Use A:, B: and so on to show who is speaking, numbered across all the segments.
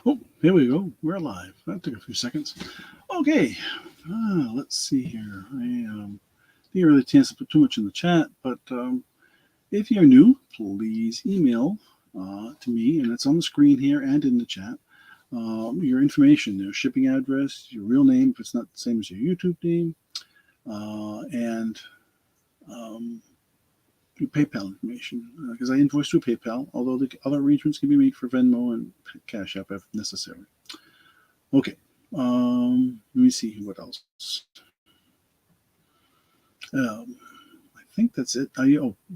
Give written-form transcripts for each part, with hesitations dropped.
A: Oh, here we go. We're live. That took a few seconds. Okay. Let's see here. I didn't really chance to put too much in the chat, but if you're new, please email to me, and it's on the screen here and in the chat. Your information, your shipping address, your real name, if it's not the same as your YouTube name, and your PayPal information, because I invoice through PayPal, although the other arrangements can be made for Venmo and Cash App if necessary. Okay, let me see what else. I think that's it.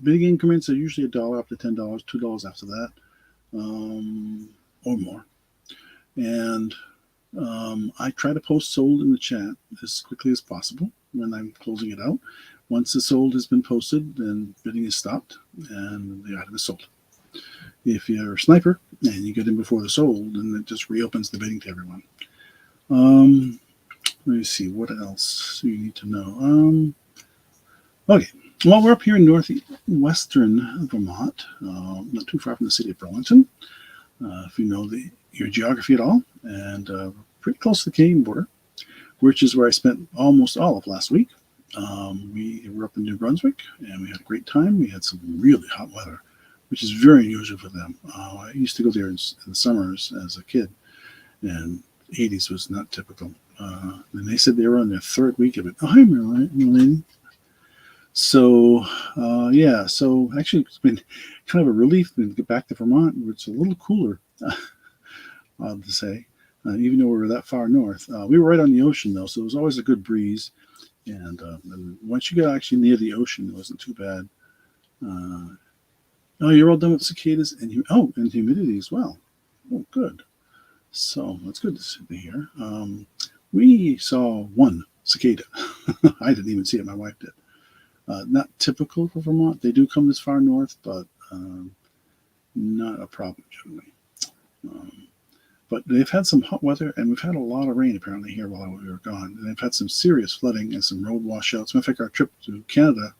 A: Big increments are usually $1 up to $10, $2 after that, or more. And I try to post sold in the chat as quickly as possible when I'm closing it out. Once the sold has been posted, then bidding is stopped and the item is sold. If you're a sniper and you get in before the sold, then it just reopens the bidding to everyone. Let me see, what else do you need to know? Okay, well, we're up here in northwestern Vermont, not too far from the city of Burlington, if you know your geography at all, and pretty close to the Canadian border, which is where I spent almost all of last week. We were up in New Brunswick, and we had a great time. We had some really hot weather, which is very unusual for them. I used to go there in the summers as a kid, and 80s was not typical. And they said they were on their third week of it. Oh, hi, Merlene. So, yeah, so actually it's been kind of a relief to get back to Vermont, where it's a little cooler, odd to say, even though we were that far north. We were right on the ocean, though, so it was always a good breeze. And once you got actually near the ocean, it wasn't too bad. Oh, you're all done with cicadas and humidity as well. Oh, good. So that's good to hear. We saw one cicada. I didn't even see it. My wife did. Not typical for Vermont. They do come this far north, but not a problem generally. But they've had some hot weather, and we've had a lot of rain apparently here while we were gone. And they've had some serious flooding and some road washouts. Matter of fact, our trip to Canada.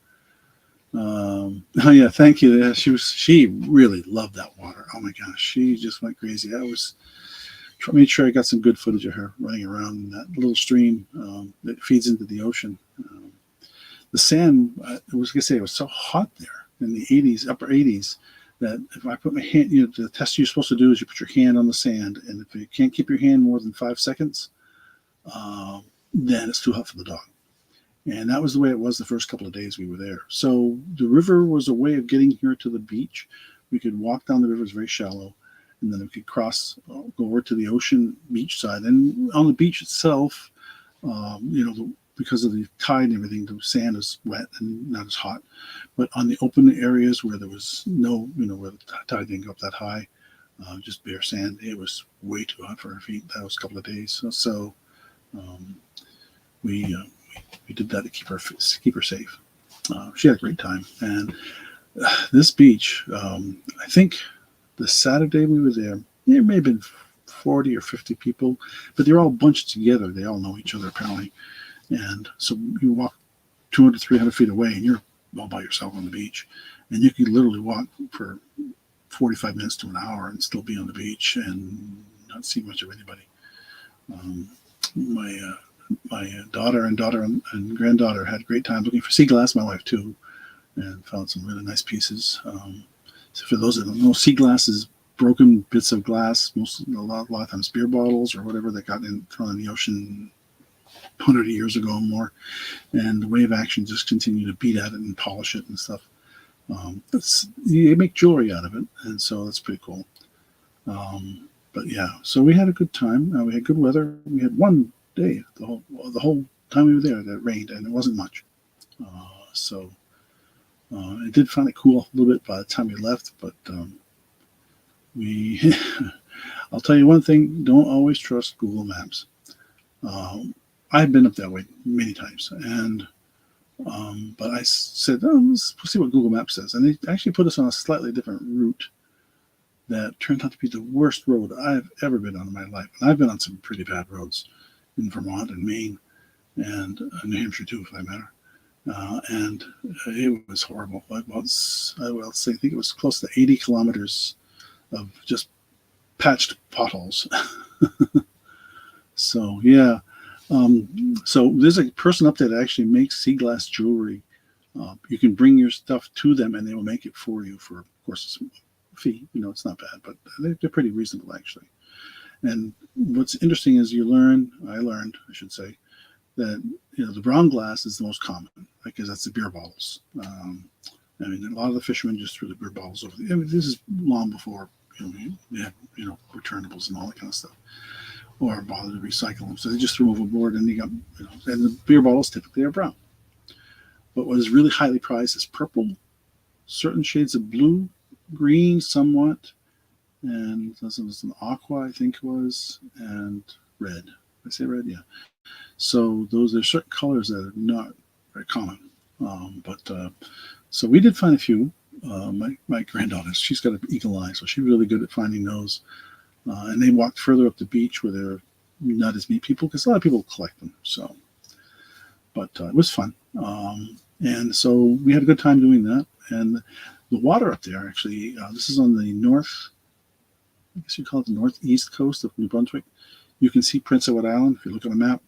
A: Oh yeah, thank you. Yeah, she really loved that water. Oh my gosh, she just went crazy. Made sure I got some good footage of her running around in that little stream that feeds into the ocean. The sand, it was so hot there in the 80s, upper 80s, that if I put my hand, the test you're supposed to do is you put your hand on the sand, and if you can't keep your hand more than 5 seconds, then it's too hot for the dog. And that was the way it was the first couple of days we were there. So the river was a way of getting here to the beach. We could walk down the river, it's very shallow, and then we could go over to the ocean beach side. And on the beach itself, because of the tide and everything, the sand is wet and not as hot. But on the open areas where there was where the tide didn't go up that high, just bare sand, it was way too hot for our feet. That was a couple of days. So we did that to keep her safe. She had a great time. And this beach, I think the Saturday we were there may have been 40 or 50 people, but they're all bunched together. They all know each other apparently. And so you walk 200, 300 feet away, and you're all by yourself on the beach. And you can literally walk for 45 minutes to an hour and still be on the beach and not see much of anybody. My daughter and granddaughter had a great time looking for sea glass. My wife too, and found some really nice pieces. So for those that don't know, sea glass is broken bits of glass, a lot of times beer bottles or whatever that got thrown in the ocean 100 years ago or more, and the wave action just continue to beat at it and polish it and stuff. You make jewelry out of it, and so that's pretty cool. But yeah, so we had a good time. We had good weather. We had one day the whole time we were there that rained, and it wasn't much. So it did finally cool off a little bit by the time we left, but I'll tell you one thing: don't always trust Google Maps. I've been up that way many times, and but I said, let's see what Google Maps says, and they actually put us on a slightly different route that turned out to be the worst road I've ever been on in my life. And I've been on some pretty bad roads in Vermont and Maine and New Hampshire too, for that matter. And it was horrible. I think it was close to 80 kilometers of just patched potholes. So yeah, so there's a person up there that actually makes sea glass jewelry. You can bring your stuff to them, and they will make it for you for, of course, a fee. It's not bad, but they're pretty reasonable actually. And what's interesting is I learned, I should say, that the brown glass is the most common because that's the beer bottles. I mean, a lot of the fishermen just threw the beer bottles over. This is long before they had returnables and all that kind of stuff, or bothered to recycle them. So they just threw them overboard, and and the beer bottles typically are brown. But what is really highly prized is purple, certain shades of blue, green, somewhat, and this was an aqua, I think it was, and red. Did I say red? Yeah. So those are certain colors that are not very common. So we did find a few. My granddaughter, she's got an eagle eye, so she's really good at finding those. And they walked further up the beach where there are not as many people because a lot of people collect them. So, but it was fun. And so we had a good time doing that. And the water up there, actually, this is on the I guess you call it the northeast coast of New Brunswick. You can see Prince Edward Island. If you look on a map,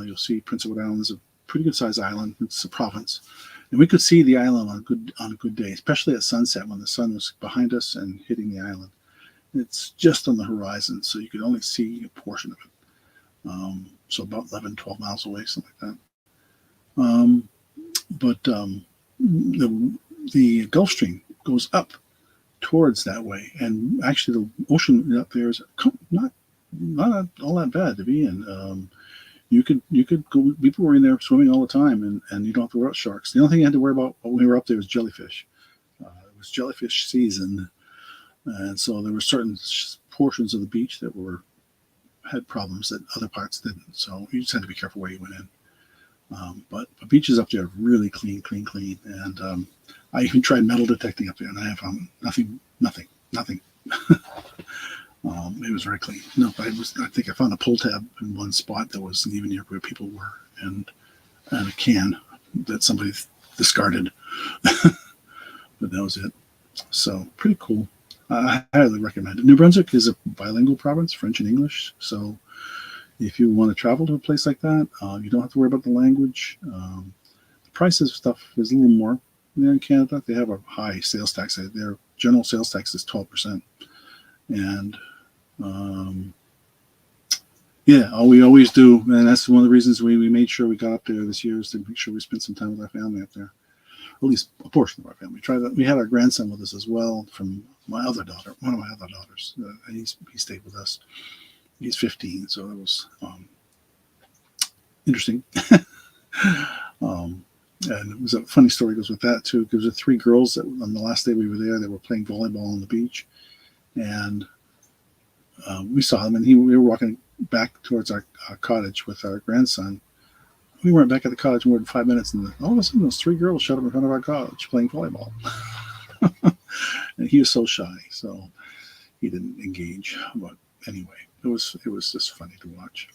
A: you'll see Prince Edward Island is a pretty good sized island. It's a province. And we could see the island on a good day, especially at sunset when the sun was behind us and hitting the island. It's just on the horizon, so you could only see a portion of it. So about 11, 12 miles away, something like that. But the Gulf Stream goes up towards that way, and actually the ocean up there is not all that bad to be in. You could go. People were in there swimming all the time, and you don't have to worry about sharks. The only thing you had to worry about when we were up there was jellyfish. It was jellyfish season, and so there were certain portions of the beach that had problems that other parts didn't. So you just had to be careful where you went in. But the beaches up there are really clean. And I even tried metal detecting up there, and I have found nothing. It was very clean. No, I think I found a pull tab in one spot that wasn't even near where people were, and a can that somebody discarded. But that was it. So pretty cool. I highly recommend it. New Brunswick is a bilingual province, French and English. So if you want to travel to a place like that, you don't have to worry about the language. The price of stuff is a little more. In Canada, they have a high sales tax. Their general sales tax is 12%. And we always do. And that's one of the reasons we made sure we got up there this year, is to make sure we spent some time with our family up there. At least a portion of our family. We had our grandson with us as well from one of my other daughters. He stayed with us. He's 15, so it was interesting. And it was a funny story goes with that too, because the three girls that on the last day we were there, they were playing volleyball on the beach, and we saw them, and we were walking back towards our cottage with our grandson. We weren't back at the cottage more than 5 minutes, and all of a sudden those three girls showed up in front of our cottage playing volleyball. And he was so shy, so he didn't engage. But anyway, it was just funny to watch.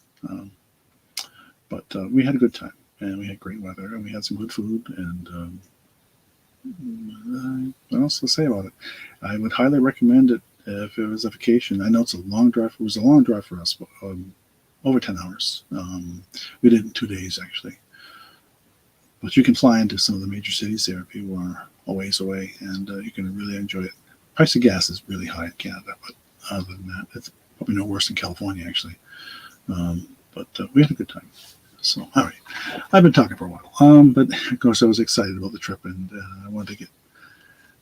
A: But we had a good time, and we had great weather, and we had some good food. And what else to say about it? I would highly recommend it if it was a vacation. I know it's a long drive. It was a long drive for us, but, over 10 hours. We did it in 2 days, actually. But you can fly into some of the major cities there if you are a ways away, and you can really enjoy it. Price of gas is really high in Canada, but other than that, it's probably no worse than California, actually. But we had a good time. So, all right. I've been talking for a while. But, of course, I was excited about the trip, and I wanted to get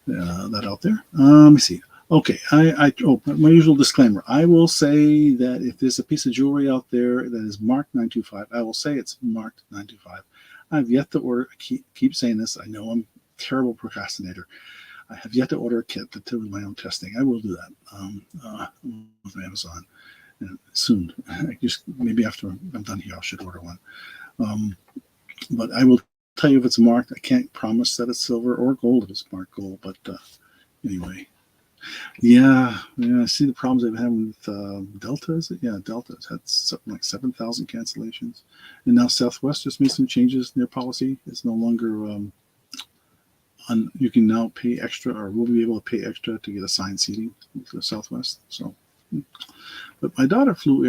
A: that out there. Let me see. Okay, my usual disclaimer. I will say that if there's a piece of jewelry out there that is marked 925, I will say it's marked 925. I've yet to order. I keep saying this. I know I'm a terrible procrastinator. I have yet to order a kit to do my own testing. I will do that with Amazon soon. Maybe after I'm done here, I should order one. But I will tell you if it's marked. I can't promise that it's silver or gold if it's marked gold. But anyway. Yeah, I see the problems they've had with Delta, is it? Yeah, Delta has had something like 7,000 cancellations. And now Southwest just made some changes in their policy. It's no longer, you can now pay extra, or will be able to pay extra to get assigned seating for Southwest. So, But my granddaughter flew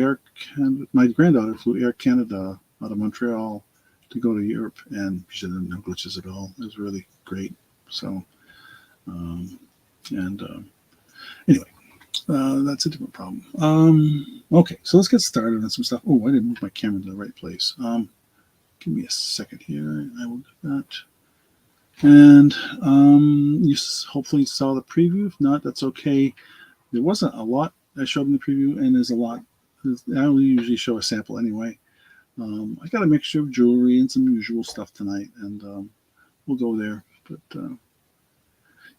A: Air Canada out of Montreal to go to Europe, and she didn't have no glitches at all. It was really great. So, anyway, that's a different problem. Okay, so let's get started on some stuff. Oh, I didn't move my camera to the right place. Give me a second here. I will do that. And you hopefully saw the preview. If not, that's okay. There wasn't a lot I showed in the preview, and there's a lot. I will usually show a sample anyway. I got a mixture of jewelry and some usual stuff tonight, and we'll go there. But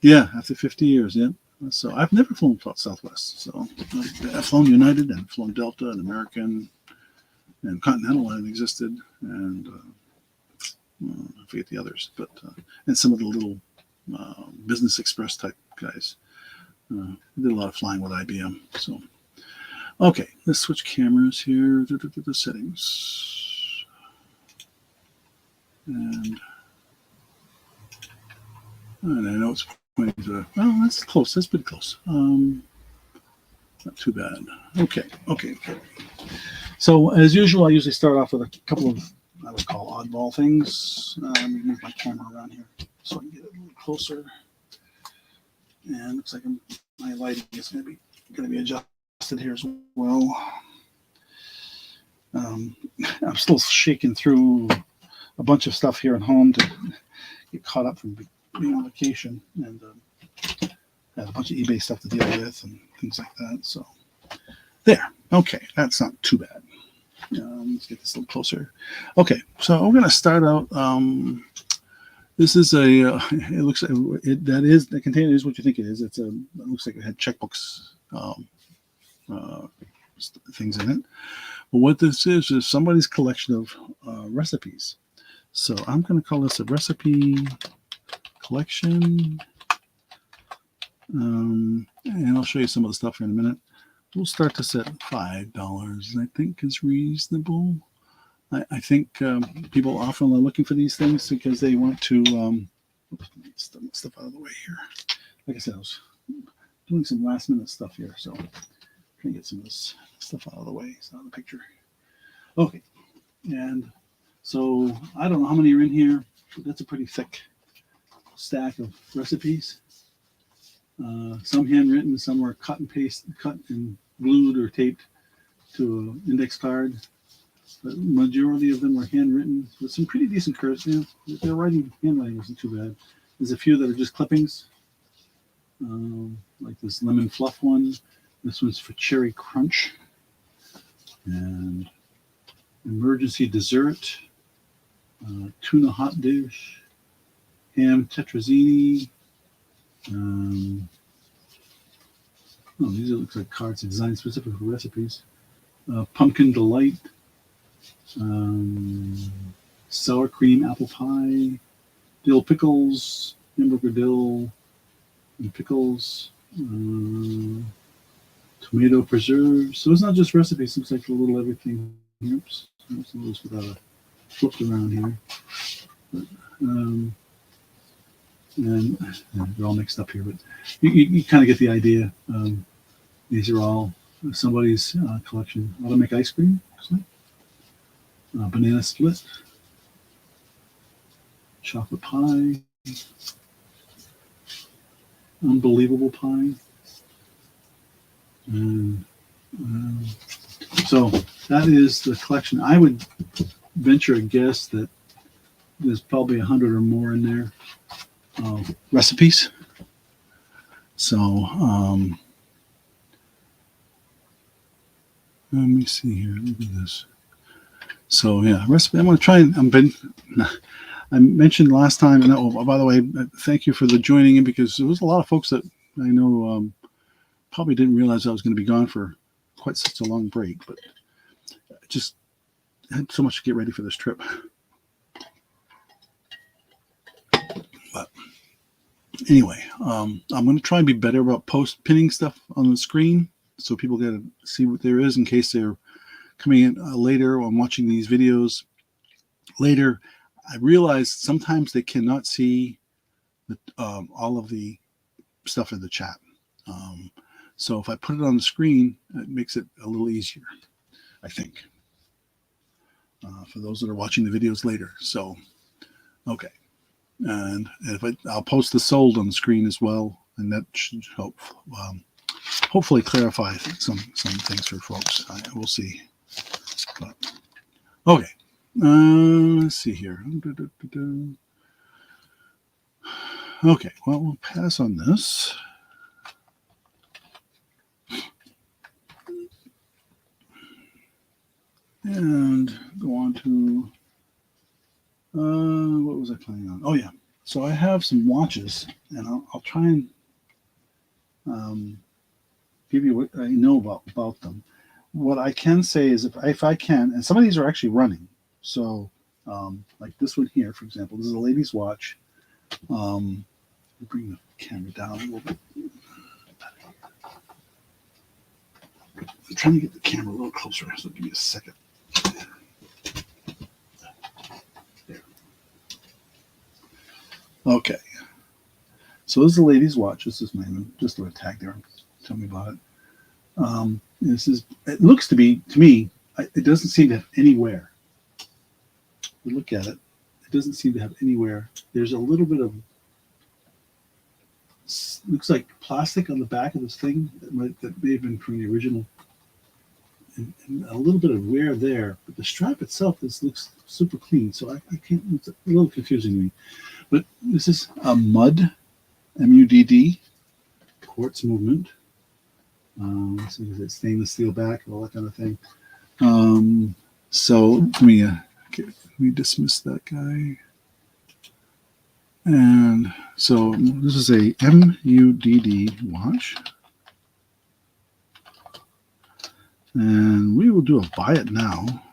A: yeah, after 50 years, yeah. So I've never flown Southwest. So I've flown United and flown Delta and American and Continental when it existed, and I forget the others, but and some of the little Business Express type guys. Did a lot of flying with IBM. So okay, let's switch cameras here to the settings, and I know it's pointing to. Well, that's close. That's pretty close. Not too bad. Okay. So as usual, I usually start off with a couple of I would call oddball things. Let me move my camera around here so I can get it a little closer. And looks like my lighting is going to be adjusted here as well. I'm still shaking through a bunch of stuff here at home to get caught up from being on vacation, and have a bunch of eBay stuff to deal with and things like that. So there. Okay, that's not too bad. Let's get this a little closer. Okay, so we're going to start out. This is a. It looks like the container is what you think it is. It looks like it had checkbooks things in it. But what this is somebody's collection of recipes. So I'm going to call this a recipe collection, and I'll show you some of the stuff here in a minute. We'll start this at $5. I think is reasonable. I think people often are looking for these things because they want to. Stuff out of the way here. Like I said, I was doing some last minute stuff here, so I'm trying to get some of this stuff out of the way. It's not in the picture. Okay, and so I don't know how many are in here, but that's a pretty thick stack of recipes. Some handwritten, some were cut and glued or taped to an index card. But majority of them were handwritten with some pretty decent cursive. Their handwriting wasn't too bad. There's a few that are just clippings, like this lemon fluff one. This one's for cherry crunch, and emergency dessert, tuna hot dish, ham tetrazzini. These look like cards designed specific for recipes. Pumpkin delight. Sour cream apple pie, dill pickles, hamburger dill and pickles, tomato preserves. So it's not just recipes, it looks like a little everything. Oops, some of this without flipped around here. But, and they're all mixed up here, but you kind of get the idea. These are all somebody's collection. How to make ice cream, actually. Banana split, chocolate pie, unbelievable pie, and so that is the collection. I would venture a guess that there's probably 100 or more in there recipes. So let me see here. Look at this. So yeah, recipe. I'm going to try and I mentioned last time, and oh, by the way, thank you for the joining in, because there was a lot of folks that I know probably didn't realize I was going to be gone for quite such a long break, but I just had so much to get ready for this trip. But anyway, I'm going to try and be better about pinning stuff on the screen so people get to see what there is in case they're coming in later or watching these videos later. I realize sometimes they cannot see all of the stuff in the chat. So if I put it on the screen, it makes it a little easier, I think, for those that are watching the videos later. So, okay. And if I'll post the sold on the screen as well, and that should help hopefully clarify some things for folks. We'll see. But, okay. Let's see here. Okay, well, we'll pass on this. And go on to, what was I planning on? Oh, yeah. So I have some watches, and I'll try and give you what I know about them. What I can say is if I can, and some of these are actually running. So like this one here, for example, this is a lady's watch. Bring the camera down a little bit. I'm trying to get the camera a little closer, so give me a second. There. Okay. So this is a lady's watch. This is my name. Just a tag there. Tell me about it. This is. It looks to be to me. It doesn't seem to have any wear. We look at it. It doesn't seem to have any wear. There's a little bit of. Looks like plastic on the back of this thing that may have been from the original. And a little bit of wear there, but the strap itself looks super clean. So I can't. It's a little confusing to me. But this is a MUD, MUDD, quartz movement. So it's stainless steel back, all that kind of thing. So let me dismiss that guy. And so this is a MUDD watch. And we will do a buy it now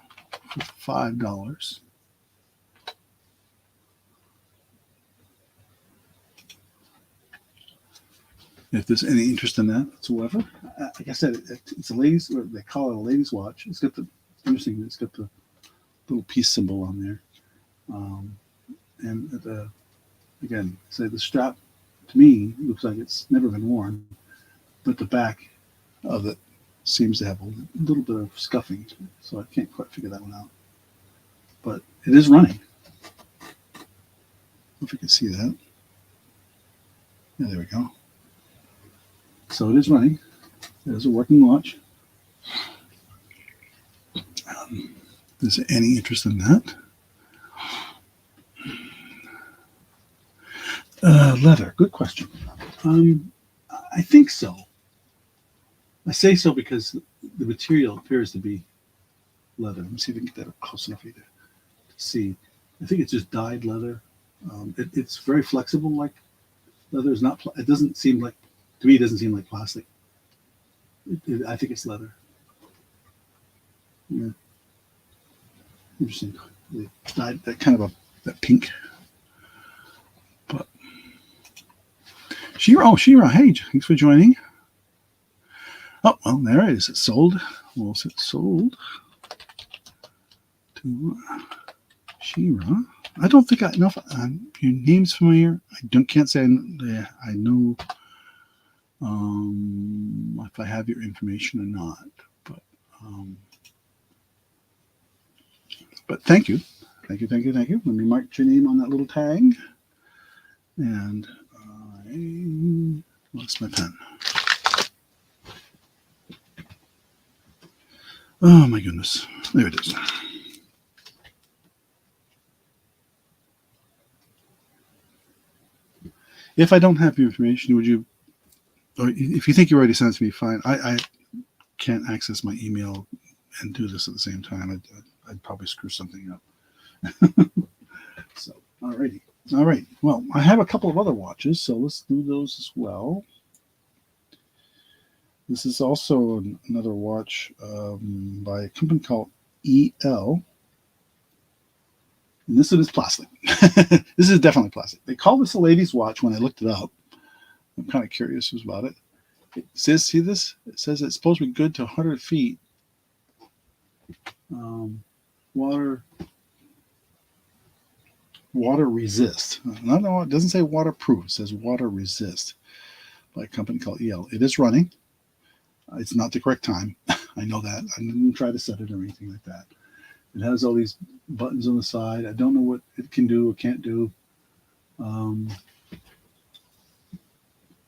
A: for $5. If there's any interest in that whatsoever. Like I said, it's a ladies, or they call it a ladies' watch. It's got it's got the little peace symbol on there. And again, say the strap to me looks like it's never been worn, but the back of it seems to have a little bit of scuffing, so I can't quite figure that one out. But it is running. I don't know if you can see that. Yeah, there we go. So it is running. It is a working watch. Is there any interest in that? Leather. Good question. I think so. I say so because the material appears to be leather. Let me see if I can get that up close enough for you to see. I think it's just dyed leather. It's very flexible, like leather is not. It doesn't seem like, to me, it doesn't seem like plastic. I think it's leather. Yeah. Interesting. They dyed that kind of that pink. But Shira, hey, thanks for joining. Oh, well, there it is. It's sold. Well, it's sold to Shira. I don't think I know if your name's familiar. Can't say I know if I have your information or not. But thank you. Thank you. Let me mark your name on that little tag. And I lost my pen. Oh my goodness. There it is. If I don't have your information, would you, or if you think you already sent it to me, fine. I can't access my email and do this at the same time. I'd probably screw something up. So, alrighty. All right. Well, I have a couple of other watches, so let's do those as well. This is also another watch by a company called EL. And this is plastic. This is definitely plastic. They call this a lady's watch when I looked it up. I'm kind of curious about it. It says, see this? It says it's supposed to be good to 100 feet. Water resist. No, it doesn't say waterproof. It says water resist by a company called EL. It is running. It's not the correct time. I know that. I didn't try to set it or anything like that. It has all these buttons on the side. I don't know what it can do or can't do. Um,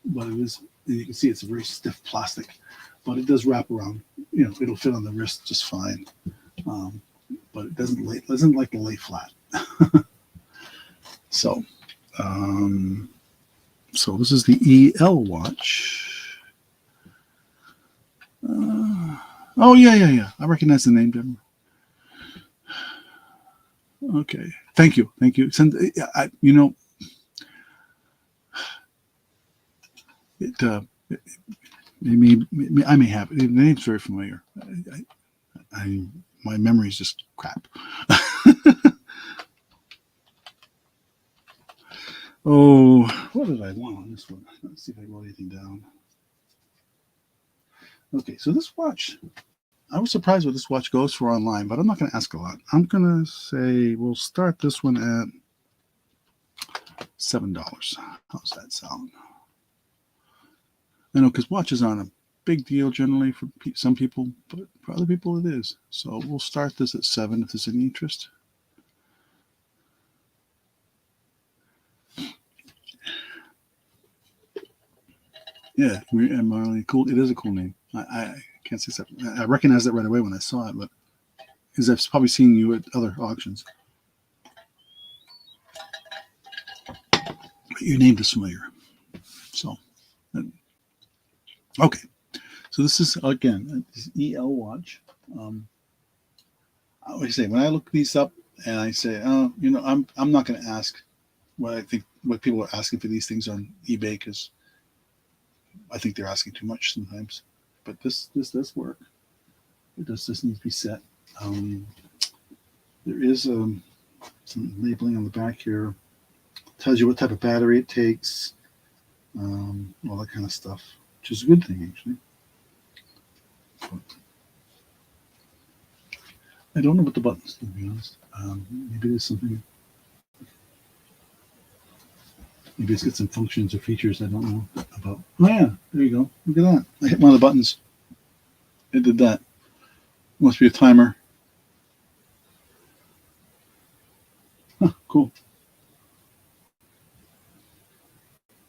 A: but it is, and you can see it's a very stiff plastic, but it does wrap around. You know, it'll fit on the wrist just fine. Um, but it doesn't like to lay flat. So, um, so this is the EL watch. Oh yeah. I recognize the name, Deborah. Okay, thank you. Send, you know, it I may have it. The name's very familiar. My memory is just crap. Oh, what did I want on this one? Let's see if I wrote anything down. Okay, so this watch, I was surprised what this watch goes for online, but I'm not going to ask a lot. I'm going to say we'll start this one at $7. How's that sound? I know, because watches aren't a big deal generally for some people, but for other people it is. So we'll start this at 7 if there's any interest. Yeah, Marley, cool. It is a cool name. I can't say something. I recognized it right away when I saw it, but because I've probably seen you at other auctions. But your name is familiar. So, okay. So this is, again, this EL watch. I always say, when I look these up and I say, oh, you know, I'm not going to ask what people are asking for these things on eBay, because I think they're asking too much sometimes. But this does work. It does just need to be set. There is some labeling on the back here. Tells you what type of battery it takes, all that kind of stuff, which is a good thing, actually. But I don't know what the buttons do, to be honest. Maybe there's something. Maybe it's got some functions or features I don't know about. Oh yeah, there you go. Look at that. I hit one of the buttons. It did that. Must be a timer. Huh, cool.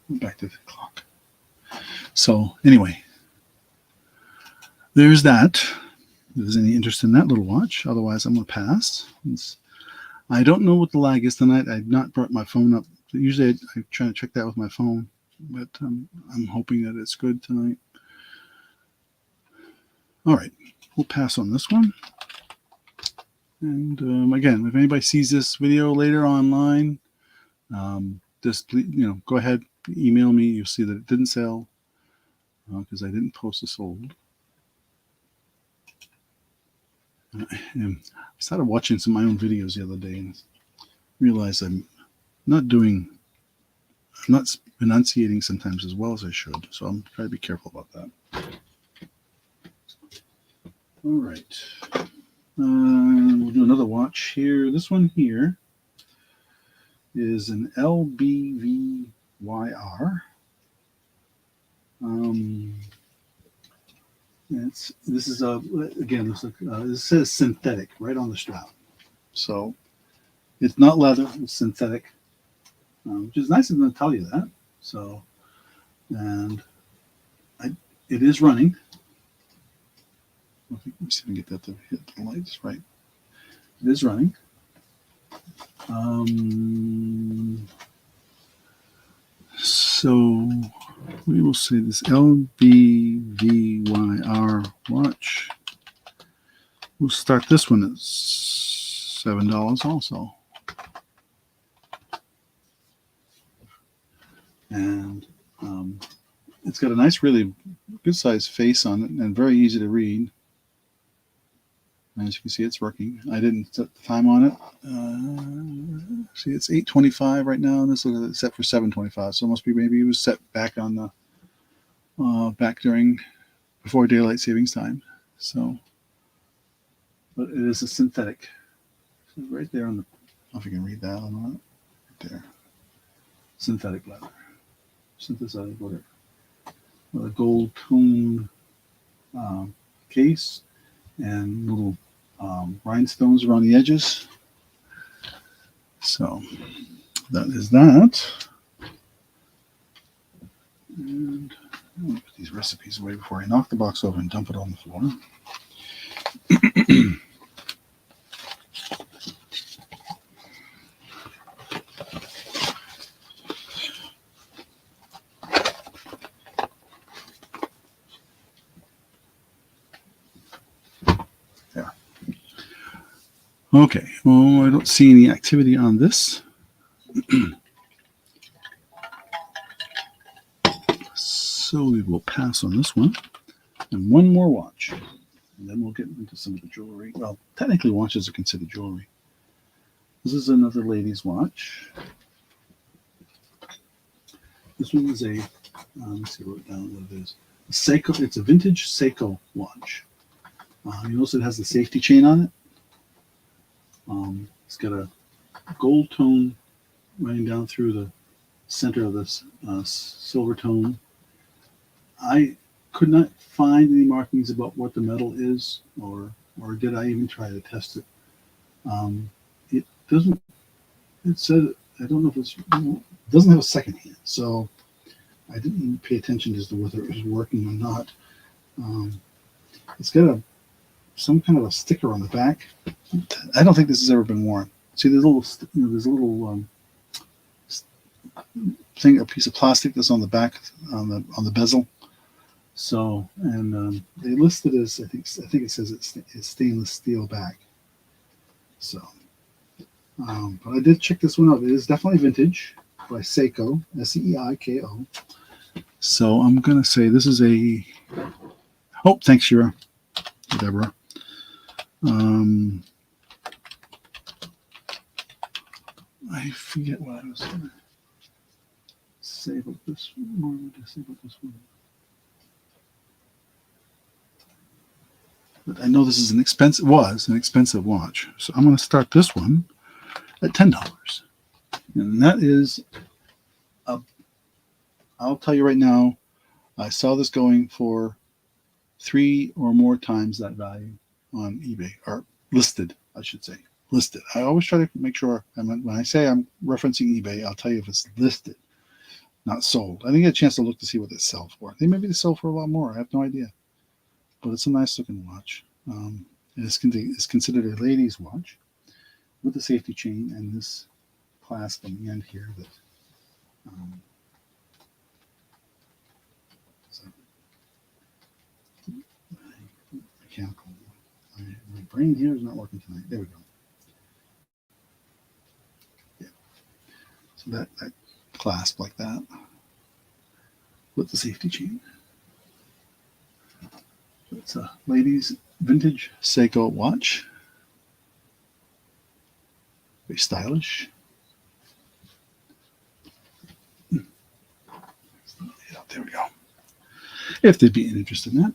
A: Back to the clock. So anyway, there's that. If there's any interest in that little watch. Otherwise, I'm going to pass. I don't know what the lag is tonight. I've not brought my phone up. Usually I try to check that with my phone, but I'm hoping that it's good tonight. All right, we'll pass on this one. And again, if anybody sees this video later online, just please, go ahead, email me. You'll see that it didn't sell because I didn't post a sold. I started watching some of my own videos the other day and realized I'm not enunciating sometimes as well as I should. So I'm trying to be careful about that. All right. We'll do another watch here. This one here is an LBVYR. This says synthetic right on the strap. So it's not leather, it's synthetic, which is nice of them to tell you that. So, and it is running. Let me see if I can get that to hit the lights right. It is running. So we will say this LBVYR watch. We'll start this one at $7 also. And it's got a nice, really good sized face on it and very easy to read. As you can see, it's working. I didn't set the time on it. See, it's 8:25 right now, and this is set for 7:25. So it must be, maybe it was set back on the before daylight savings time. So, but it is a synthetic. So right there on the, I don't know if you can read that or not. Right there, synthetic leather, synthesized leather, with a gold tone case and little rhinestones around the edges. So that is that. And I'll put these recipes away before I knock the box over and dump it on the floor. There. Okay, well, I don't see any activity on this. So we will pass on this one. And one more watch. And then we'll get into some of the jewelry. Well, technically watches are considered jewelry. This is another lady's watch. This one is a, let's see, I wrote down what it is. A Seiko, it's a vintage Seiko watch. You notice it has the safety chain on it. It's got a gold tone running down through the center of this silver tone. I could not find any markings about what the metal is, or did I even try to test it. It doesn't. It said, I don't know if it doesn't have a second hand, so I didn't pay attention as to whether it was working or not. It's got some kind of a sticker on the back. I don't think this has ever been worn. See, there's a little thing, a piece of plastic that's on the back on the bezel. So, and they listed as I think it says it's stainless steel back. So, but I did check this one out. It is definitely vintage by Seiko, Seiko. So I'm gonna say this is a. Oh, thanks, Shira, Deborah. I forget what I was gonna say about this one. What did I say about this one? But I know this is an expensive watch. So I'm going to start this one at $10. And that is, I'll tell you right now, I saw this going for 3 or more times that value on eBay, or listed, I should say. Listed. I always try to make sure, when I say I'm referencing eBay, I'll tell you if it's listed, not sold. I didn't get a chance to look to see what they sell for. Maybe they sell for a lot more. I have no idea. But it's a nice looking watch. It's considered a lady's watch with the safety chain and this clasp on the end here that mechanical. My brain here is not working tonight. There we go. Yeah. So that clasp like that with the safety chain. It's a ladies' vintage Seiko watch. Very stylish. Yeah, there we go. If they'd be interested in that.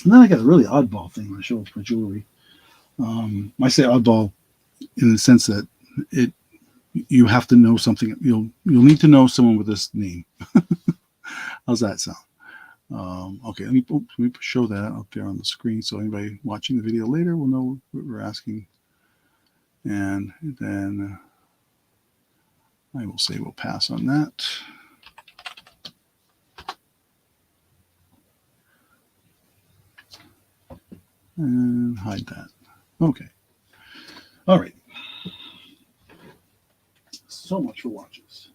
A: And then I got a really oddball thing I show for jewelry. I say oddball in the sense that you have to know something. You'll need to know someone with this name. How's that sound? Okay, let me show that up there on the screen so anybody watching the video later will know what we're asking. And then I will say we'll pass on that. And hide that. Okay. All right. So much for watches.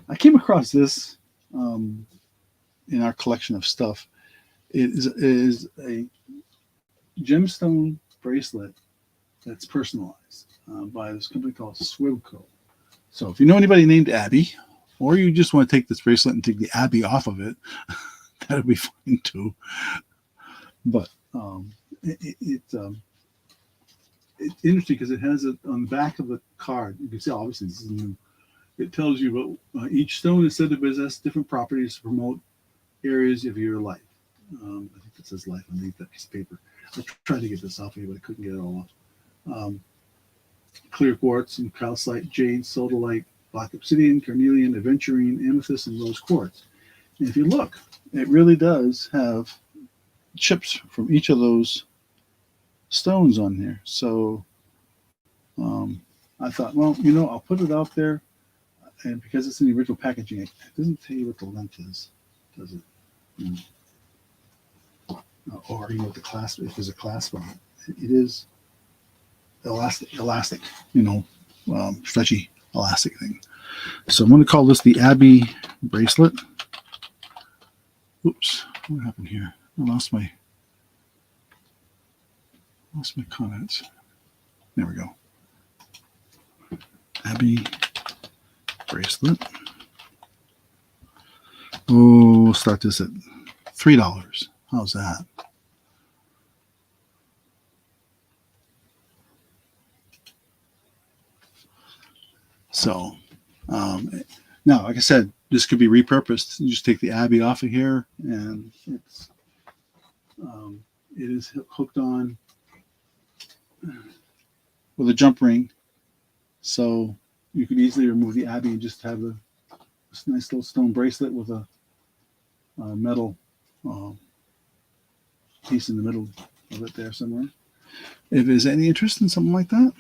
A: I came across this in our collection of stuff. It is a gemstone bracelet that's personalized by this company called Swivco. So if you know anybody named Abby, or you just want to take this bracelet and take the Abby off of it, that'd be fine too. But it's interesting because it has it on the back of the card. You can see, obviously, this is new. It tells you what each stone is said to possess different properties to promote areas of your life. I think it says life underneath that piece of paper. I tried to get this off of you, but I couldn't get it all off. Clear quartz and calcite, jade, sodalite, black obsidian, carnelian, aventurine, amethyst, and rose quartz. And if you look, it really does have chips from each of those stones on there. So I thought, well, I'll put it out there, and because it's in the original packaging, it doesn't tell you what the length is, does it? Mm. Or what the clasp, if there's a clasp on it. It is elastic, stretchy elastic thing. So I'm going to call this the Abbey bracelet. Oops, what happened here? I lost my comments. There we go. Abbey bracelet. Oh, we'll start this at $3. How's that? So now, like I said, this could be repurposed. You just take the Abbey off of here, and it is hooked on with a jump ring. So you could easily remove the Abbey and just have this nice little stone bracelet with a metal piece in the middle of it there somewhere. If there's any interest in something like that.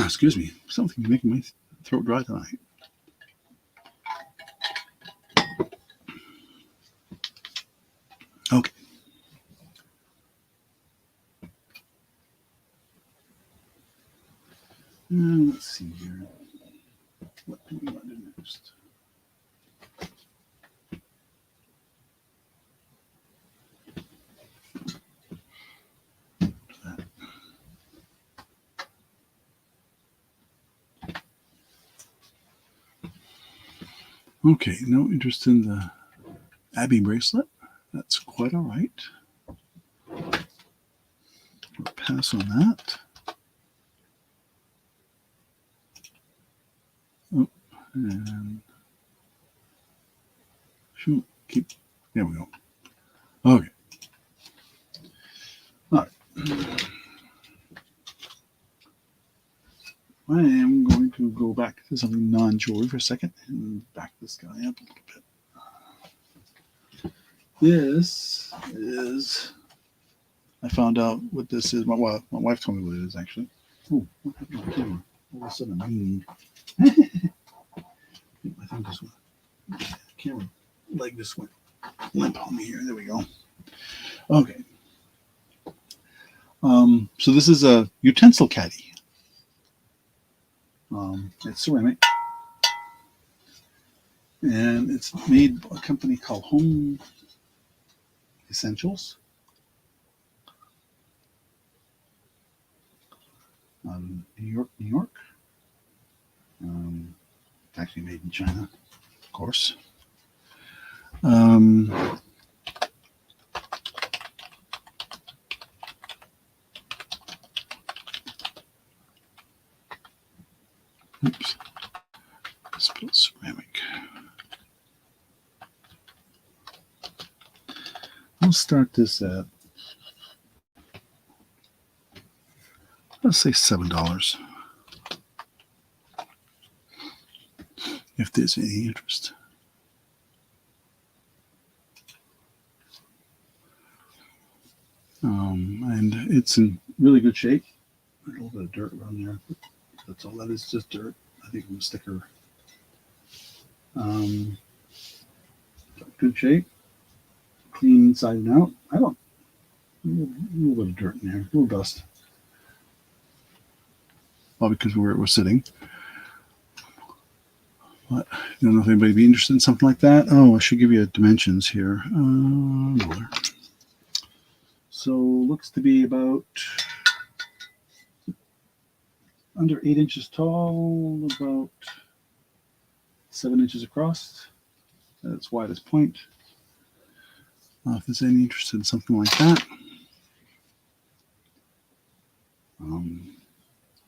A: Excuse me, something making my throat dry tonight. Okay. Let's see here. What do we want to do next? Okay, no interest in the Abbey bracelet. That's quite all right. We'll pass on that. Oh, and shoot, there we go. Okay. All right. I am going to go back to something non-jewelry for a second and back this guy up a little bit. This is, I found out what this is. My wife told me what it is, actually. Oh, what happened to the camera? All of a sudden, I think this one. The camera leg just went limp on me here. There we go. Okay. So this is a utensil caddy. It's ceramic, and it's made by a company called Home Essentials. New York. It's actually made in China, of course. Oops. Spilled ceramic. I'll start this at, let's say $7, if there's any interest. And it's in really good shape. A little bit of dirt around there. That's all that is, just dirt. I think I'm a sticker. Good shape. Clean inside and out. A little bit of dirt in there. A little dust. Probably because where it was sitting. But I don't know if anybody would be interested in something like that. Oh, I should give you dimensions here. So looks to be about under 8 inches tall, about 7 inches across at its widest point. If there's any interest in something like that.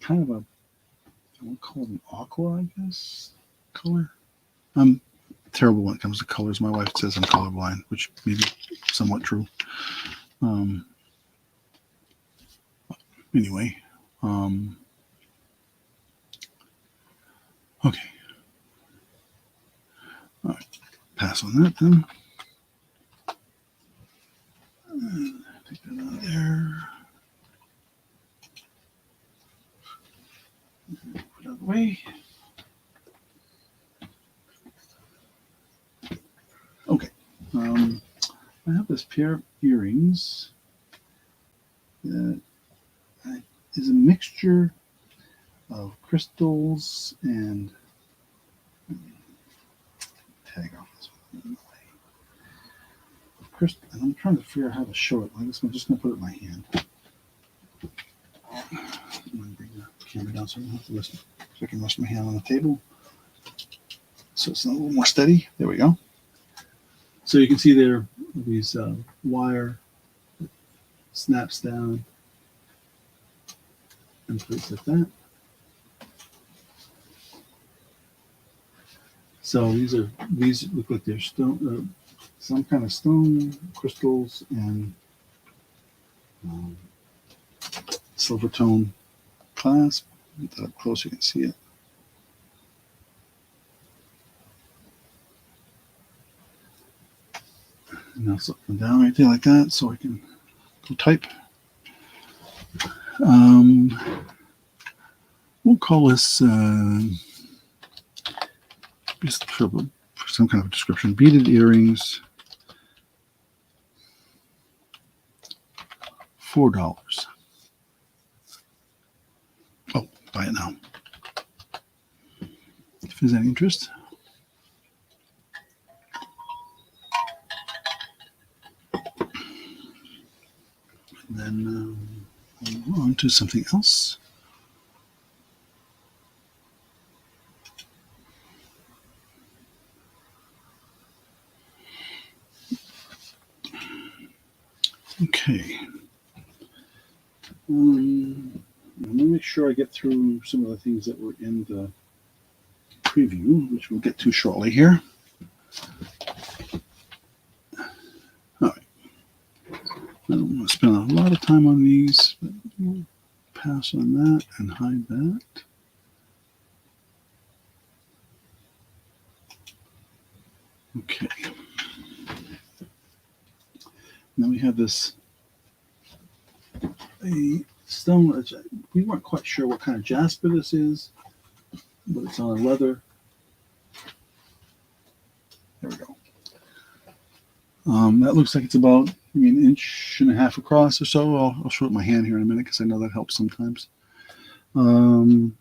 A: Kind of I won't call it an aqua, I guess, color. I'm terrible when it comes to colors. My wife says I'm colorblind, which may be somewhat true. Anyway, Okay. All right. Pass on that then. Take that out of there. Put it out of the way. Okay. I have this pair of earrings that is a mixture of crystals and tag off this one. And I'm trying to figure out how to show it. I'm just going to put it in my hand. I'm going to bring the camera down so I can rest my hand on the table. So it's a little more steady. There we go. So you can see there these wire that snaps down in place like that. So these look like they're stone, some kind of stone crystals and silver tone clasp. Get that up close, you can see it. And now it's up and down right there like that, so I can go type. We'll call this just for some kind of description. Beaded earrings, $4. Oh, buy it now. If there's any interest. Then move on to something else. Okay. I'm going to make sure I get through some of the things that were in the preview, which we'll get to shortly here. All right. I don't want to spend a lot of time on these, but we'll pass on that and hide that. Okay. Now we have this a stone. We weren't quite sure what kind of jasper this is, but it's on a leather. There we go. That looks like it's about maybe 1.5 inches across or so. I'll show it with my hand here in a minute because I know that helps sometimes. Maybe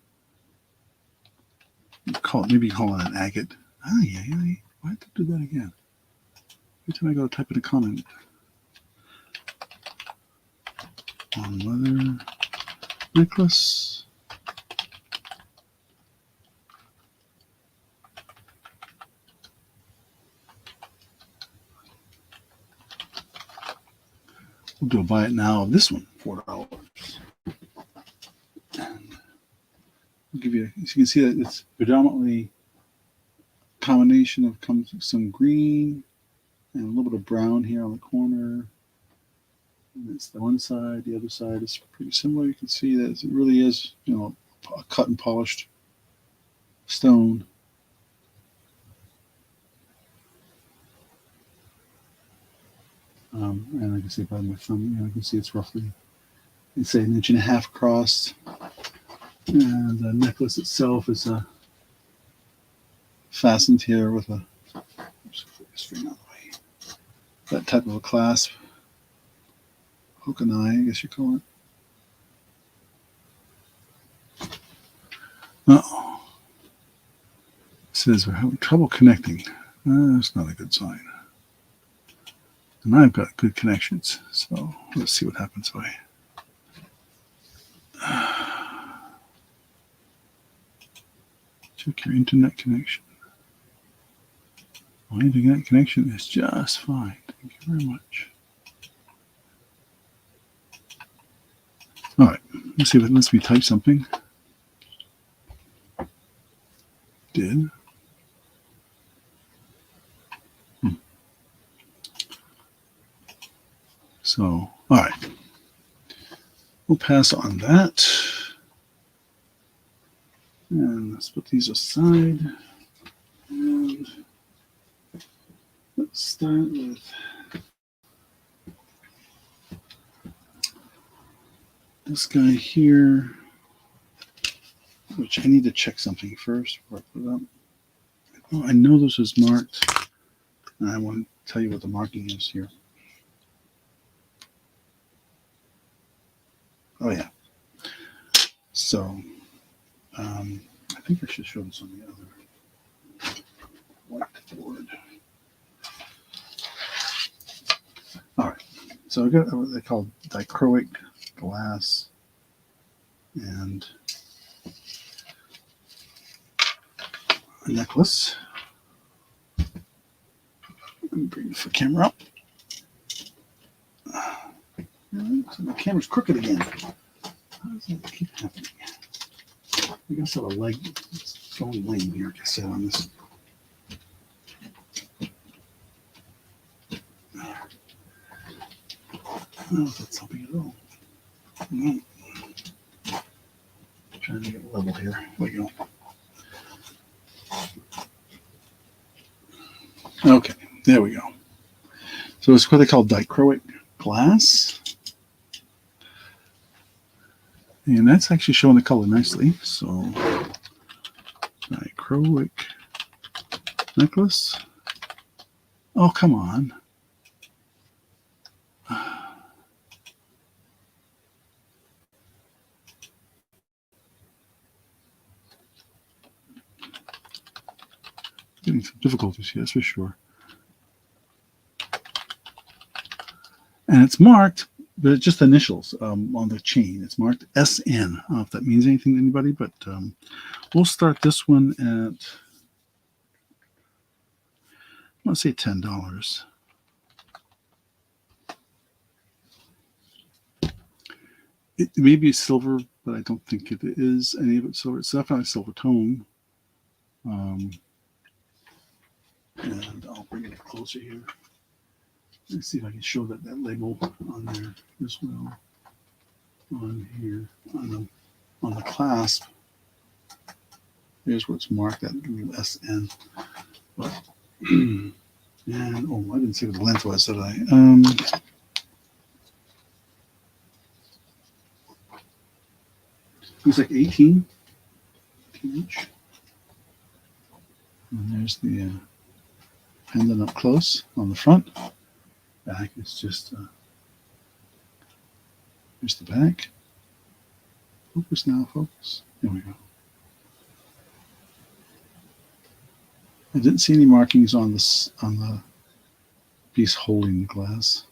A: call it an agate. Why have to do that again? Every time I go to type in a comment. On leather necklace. We'll do a buy it now of this one, $4. And I'll give you, as you can see, that it's predominantly a combination of some green and a little bit of brown here on the corner. And it's the one side, the other side is pretty similar. You can see that it really is, a cut and polished stone. And I can see by my thumb, I can see it's roughly, I'd say 1.5 inches across. And the necklace itself is fastened here with a, that type of a clasp. Hook and eye, I guess you call it. Uh-oh. It says we're having trouble connecting. That's not a good sign. And I've got good connections, so let's see what happens. Check your internet connection. My internet connection is just fine. Thank you very much. All right, let's see if it lets me type something. Did. So, all right. We'll pass on that. And Let's put these aside. And let's start with this guy here, which I need to check something first before I put it up. Oh, I know this is marked, and I want to tell you what the marking is here. Oh, yeah. So, I think I should show this on the other whiteboard. All right. So I've got what they call dichroic glass and a necklace. Let me bring the camera up. So the camera's crooked again. How does that keep happening? I guess I have a leg. It's going lame here, like I said, on this. I don't know if that's helping at all. No. Trying to get level here. Here we go. Okay, there we go. So it's what they call dichroic glass. And that's actually showing the color nicely. So, dichroic necklace. Oh, come on. Getting some difficulties here, that's for sure. And it's marked, but it's just initials on the chain. It's marked SN. I don't know if that means anything to anybody, but we'll start this one at, I want to say $10. It may be silver, but I don't think it is any of it silver. It's definitely silver tone. And I'll bring it closer here. Let's see if I can show that label on there as well. On here, on the clasp. Here's where it's marked, that little SN. But, and, oh, I didn't see what the length was, did I? Looks like 18 inch. And there's the pendant up close on the front. Back is just, here's the back. Focus now, focus. There we go. I didn't see any markings on this, on the piece holding the glass.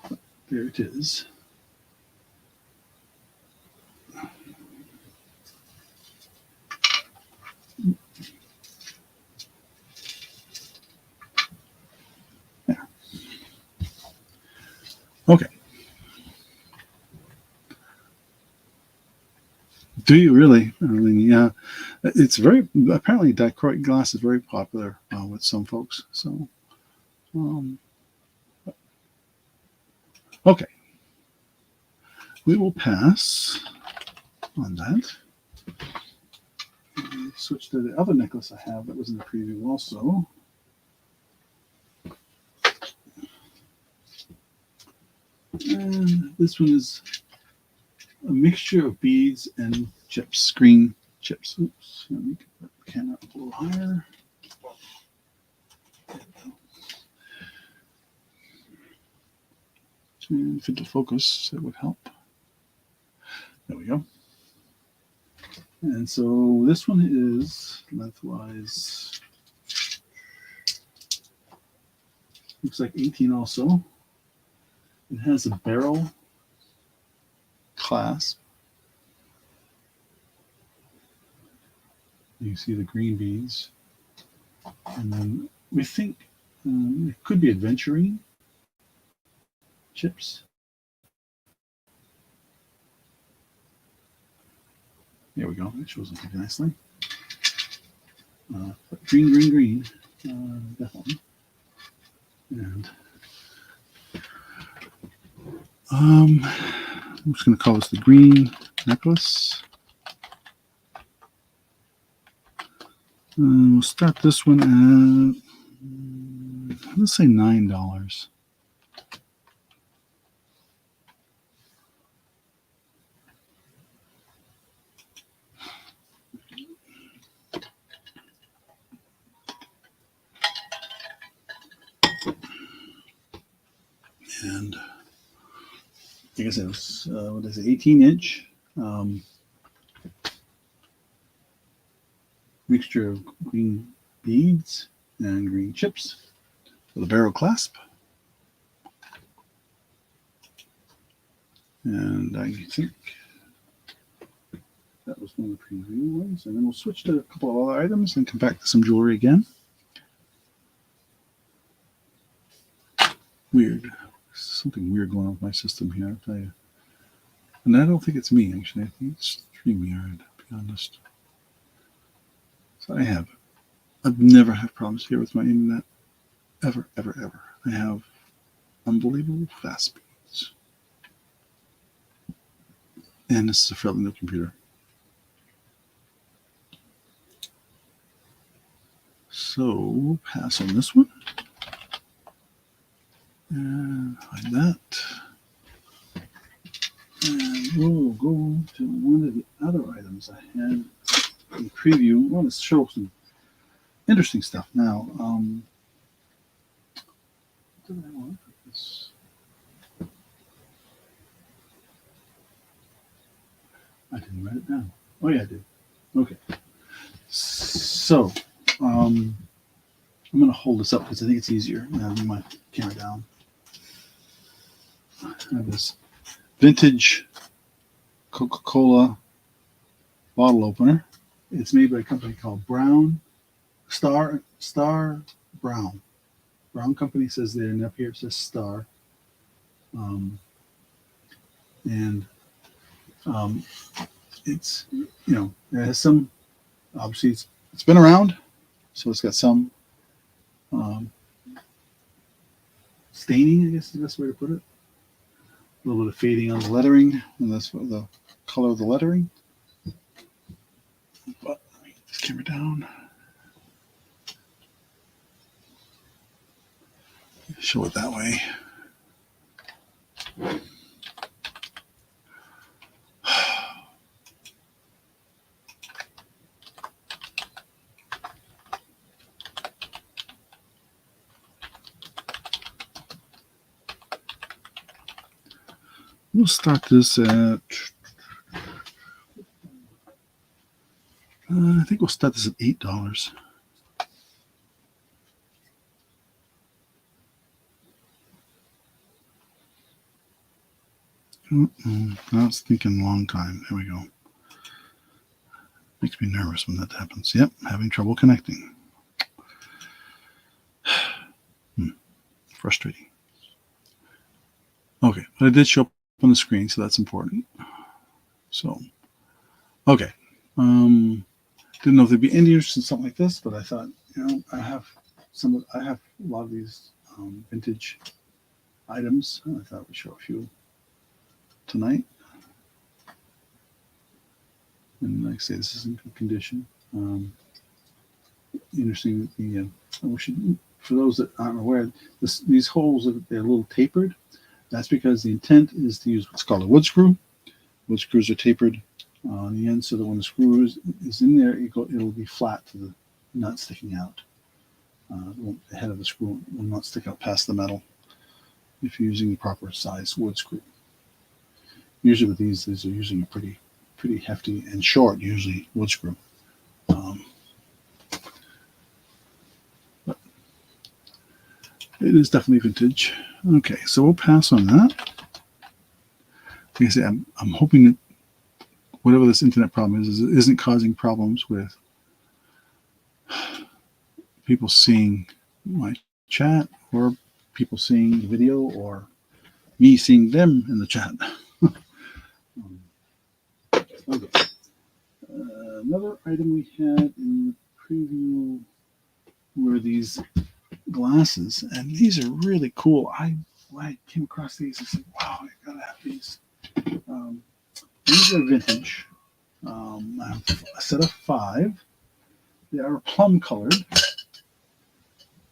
A: But there it is. There. Okay. Do you really? I mean, yeah. It's very, apparently dichroic glass is very popular with some folks. So, okay. We will pass on that. And switch to the other necklace I have that was in the preview also. And this one is a mixture of beads and chips, green chips. Oops, let me get the camera up a little higher. And if it'll focus, that would help. There we go. And so this one is lengthwise, looks like 18 also. It has a barrel clasp. You see the green beads. And then we think it could be adventuring chips. There we go. It shows up pretty nicely. Green, definitely. And I'm just going to call this the green necklace. We'll start this one at, let's say $9. And like I said, it was, what is it, 18-inch mixture of green beads and green chips with a barrel clasp. And I think that was one of the preview ones. And then we'll switch to a couple of other items and come back to some jewelry again. Weird. Something weird going on with my system here, I'll tell you. And I don't think it's me, actually. I think it's StreamYard, to be honest. So I've never had problems here with my internet. Ever, ever, ever. I have unbelievable fast speeds. And this is a fairly new computer. So we'll pass on this one. And hide that. And we'll go to one of the other items I had in preview. I want to show some interesting stuff now. What did I want for this? I didn't write it down. Oh yeah, I did. Okay. So I'm going to hold this up because I think it's easier. Move my camera down. I have this vintage Coca-Cola bottle opener. It's made by a company called Star Brown. Brown Company says there, and up here it says Star. It's, it has some, obviously it's been around, so it's got some staining, I guess is the best way to put it. A little bit of fading on the lettering, and that's what the color of the lettering. But let me get this camera down. Show it that way. We'll start this at, I think we'll start this at $8. I was thinking long time. There we go. Makes me nervous when that happens. Yep, having trouble connecting. Frustrating. Okay, but it did show up on the screen, so that's important. So, okay. Didn't know if there'd be any interest in something like this, but I thought, I have a lot of these vintage items. I thought we'd show a few tonight. And like I say, this is in good condition. Interesting that for those that aren't aware, these holes, they're a little tapered. That's because the intent is to use what's called a wood screw. Wood screws are tapered on the end so that when the screw is in there, it'll be flat to the nut sticking out. The head of the screw will not stick out past the metal if you're using the proper size wood screw. Usually with these are using a pretty hefty and short, usually, wood screw. But it is definitely vintage. Okay, so we'll pass on that. Like I say, I'm hoping that whatever this internet problem is it isn't causing problems with people seeing my chat or people seeing the video or me seeing them in the chat. Okay. Another item we had in the preview were these glasses, and these are really cool. When I came across these, I said, wow, I gotta have these. These are vintage. I have a set of 5, They are plum colored.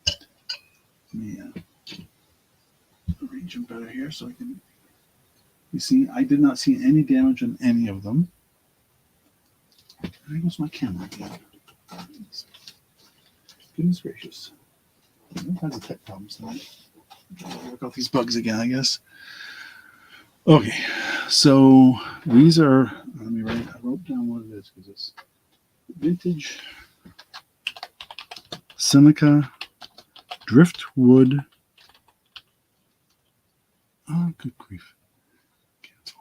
A: Let me arrange them better here so I can. You see, I did not see any damage on any of them. There goes my camera again. Goodness gracious. All kinds of tech problems tonight. Work out these bugs again, I guess. Okay, so these are, let me write, I wrote down what it is because it's vintage Seneca driftwood. Oh, good grief. Cancel.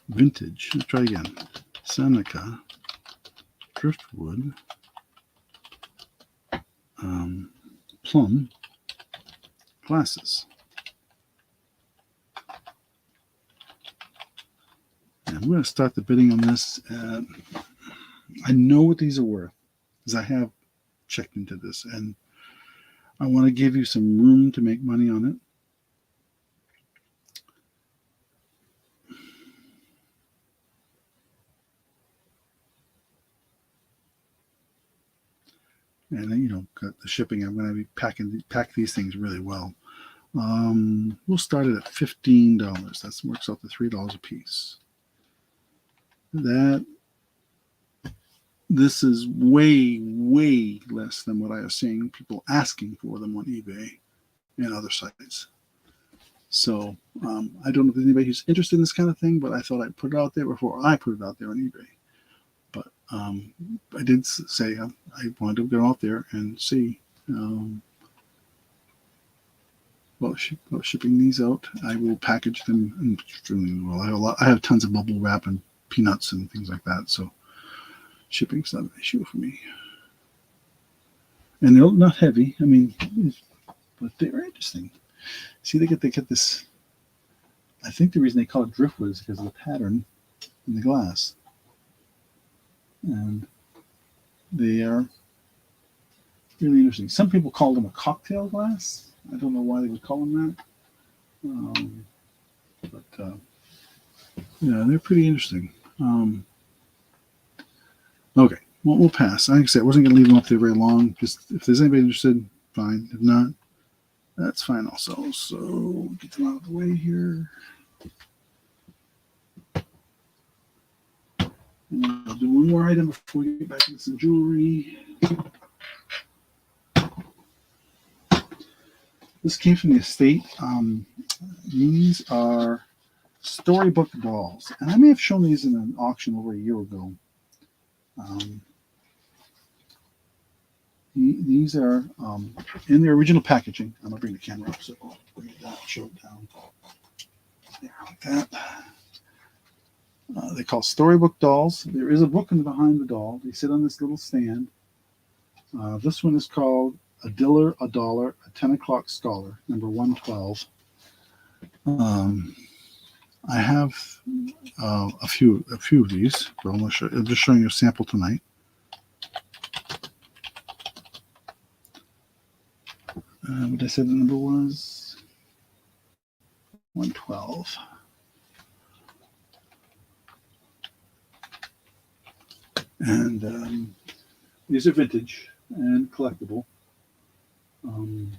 A: Vintage, let's try again. Seneca driftwood plum glasses. And I'm going to start the bidding on this. I know what these are worth because I have checked into this, and I want to give you some room to make money on it. And then, got the shipping. I'm going to be pack these things really well. We'll start it at $15. That works out to $3 a piece. This is way, way less than what I was seeing people asking for them on eBay and other sites. So I don't know if there's anybody who's interested in this kind of thing, but I thought I'd put it out there before I put it out there on eBay. But I did say I wanted to go out there and see. While shipping these out, I will package them extremely well. I have tons of bubble wrap and peanuts and things like that, so shipping's not an issue for me. And they're not heavy. I mean, but they're interesting. See, they get this. I think the reason they call it driftwood is because of the pattern in the glass, and they are really interesting. Some people call them a cocktail glass. I don't know why they would call them that, but yeah, they're pretty interesting. Okay, well, we'll pass. Like I said, I wasn't going to leave them up there very long. Just if there's anybody interested, fine. If not, that's fine also. So get them out of the way here. And I'll do one more item before we get back into some jewelry. This came from the estate. These are storybook dolls. And I may have shown these in an auction over a year ago. These are in their original packaging. I'm going to bring the camera up so I'll bring it down, show it down. There, like that. They call storybook dolls. There is a book behind the doll. They sit on this little stand. This one is called A Dollar, a 10 o'clock scholar, number 112. I have a few of these, but I'm just showing you a sample tonight. What I said the number was 112. And these are vintage and collectible. I'm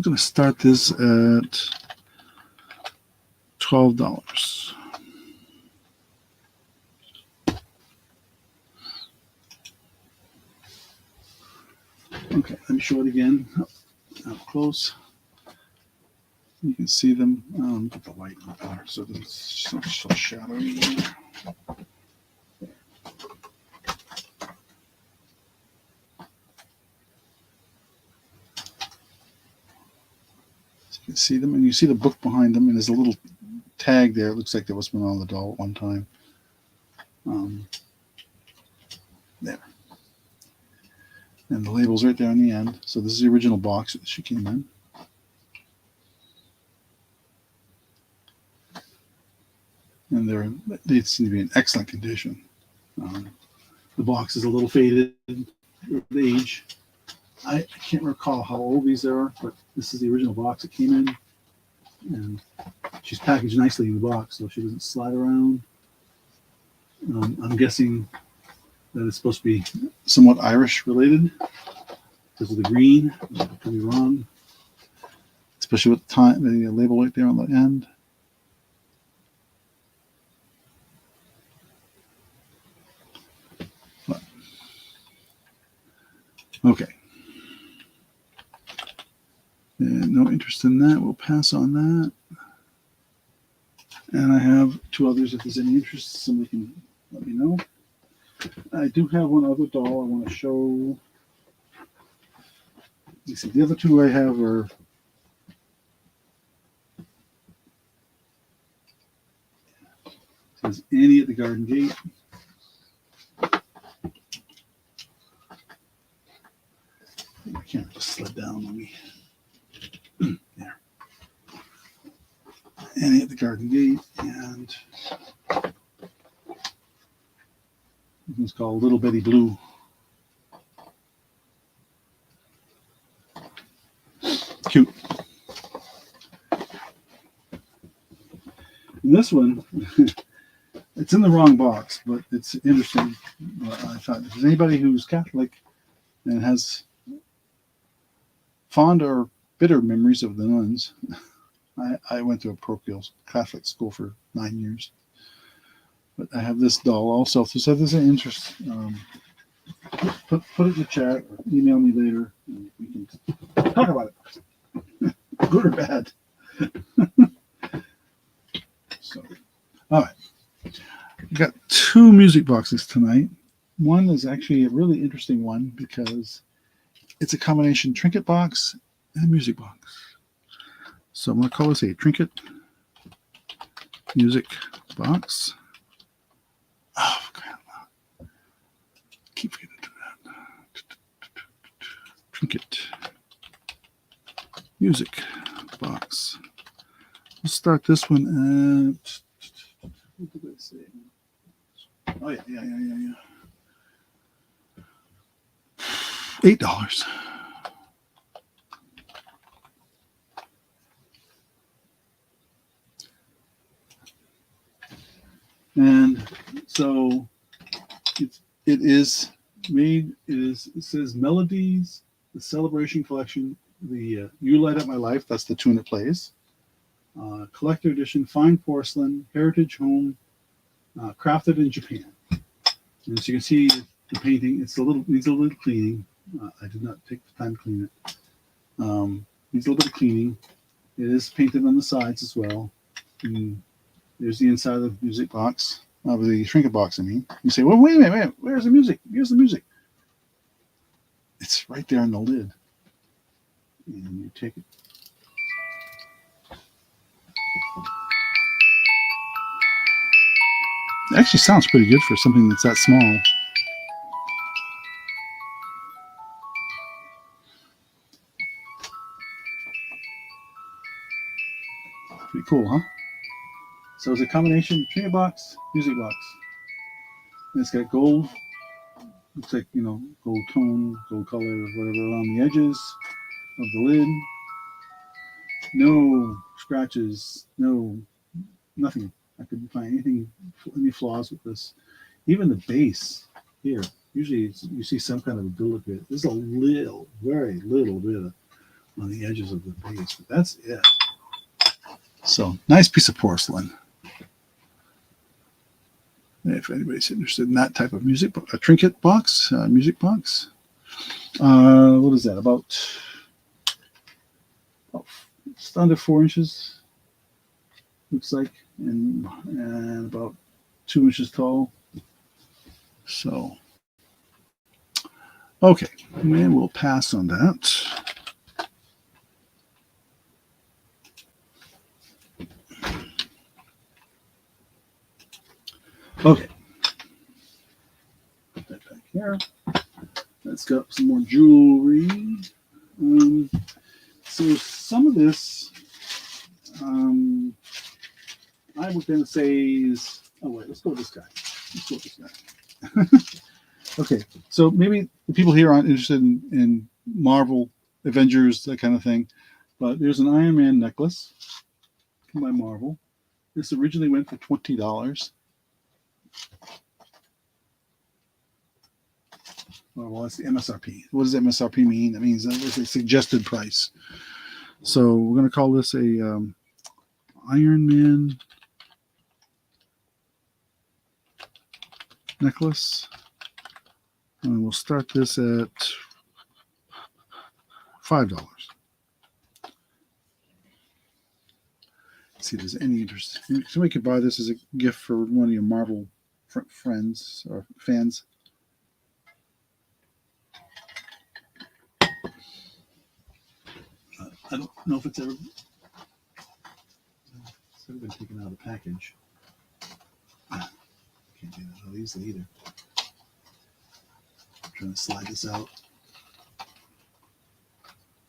A: going to start this at $12. Okay, let me show it again up close. You can see them. Put the light on there so that it's so shadowy. You can see them, and you see the book behind them, and there's a little tag there. It looks like there was one on the doll at one time. There. And the label's right there on the end. So this is the original box that she came in. And they seem to be in excellent condition. The box is a little faded with age. I can't recall how old these are, but this is the original box that came in. And she's packaged nicely in the box, so she doesn't slide around. I'm guessing that it's supposed to be somewhat Irish related because of the green. I could be wrong, especially with the label right there on the end. But, okay. And no interest in that. We'll pass on that. And I have two others. If there's any interest, somebody can let me know. I do have one other doll I want to show. You see, the other two I have are says Annie at the Garden Gate. My camera just slid down on me. There. Annie at the Garden Gate, and this one's called Little Betty Blue. Cute. And this one, it's in the wrong box, but it's interesting. I thought if there's anybody who's Catholic and has fond or bitter memories of the nuns, I went to a parochial Catholic school for 9 years. But I have this doll also. So there's an interest. Put it in the chat or email me later, and we can talk about it, good or bad. So, all right. We've got two music boxes tonight. One is actually a really interesting one because it's a combination trinket box and music box. So I'm going to call this a trinket music box. Oh, crap. Keep forgetting to do that. Trinket music box. We'll start this one at, what did I say? Oh, yeah. $8. And so it is made, it says Melodies, the Celebration Collection, the You Light Up My Life, that's the tune it plays. Collector edition, fine porcelain, heritage home, crafted in Japan. And as you can see, the painting, needs a little cleaning. I did not take the time to clean it. Needs a little bit of cleaning. It is painted on the sides as well. And there's the inside of the music box, of the trinket box, I mean. You say, well, wait a minute, where's the music? Here's the music. It's right there on the lid. And you take it. It actually sounds pretty good for something that's that small. Pretty cool, huh? So it's a combination trinket box, music box. And it's got gold, looks like, gold tone, gold color, whatever, around the edges of the lid. No scratches, nothing. I couldn't find any flaws with this. Even the base here, usually you see some kind of a billet bit. There's a little, very little bit on the edges of the base, but that's it. So nice piece of porcelain. If anybody's interested in that type of music, a trinket box, music box. What is that? About just under 4 inches, looks like, and about 2 inches tall. So, okay, and we'll pass on that. Okay, put that back here. Let's got some more jewelry. So some of this, I was going to say is, oh wait, let's go with this guy. Okay, so maybe the people here aren't interested in Marvel, Avengers, that kind of thing, but there's an Iron Man necklace. my Marvel. This originally went for $20. Well, that's the MSRP. What does MSRP mean? That means that was a suggested price. So we're going to call this a Iron Man necklace. And we'll start this at $5. See if there's any interest. Somebody could buy this as a gift for one of your Marvel friends or fans. I don't know if it's ever been taken out of the package. Can't do that real easily either. I'm trying to slide this out.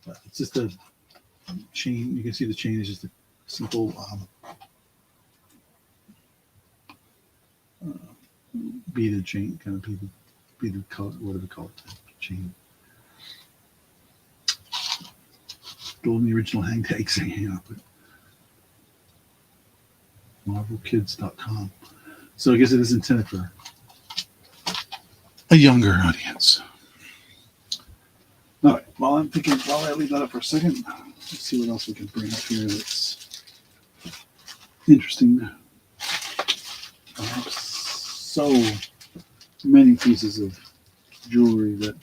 A: But it's just a chain. You can see the chain is just a simple beaded chain, kind of beaded color, whatever you call it, chain. Still in the original hang tag hanging up at MarvelKids.com. So I guess it is intended for a younger audience. All right. While I leave that up for a second, let's see what else we can bring up here that's interesting. I have so many pieces of jewelry that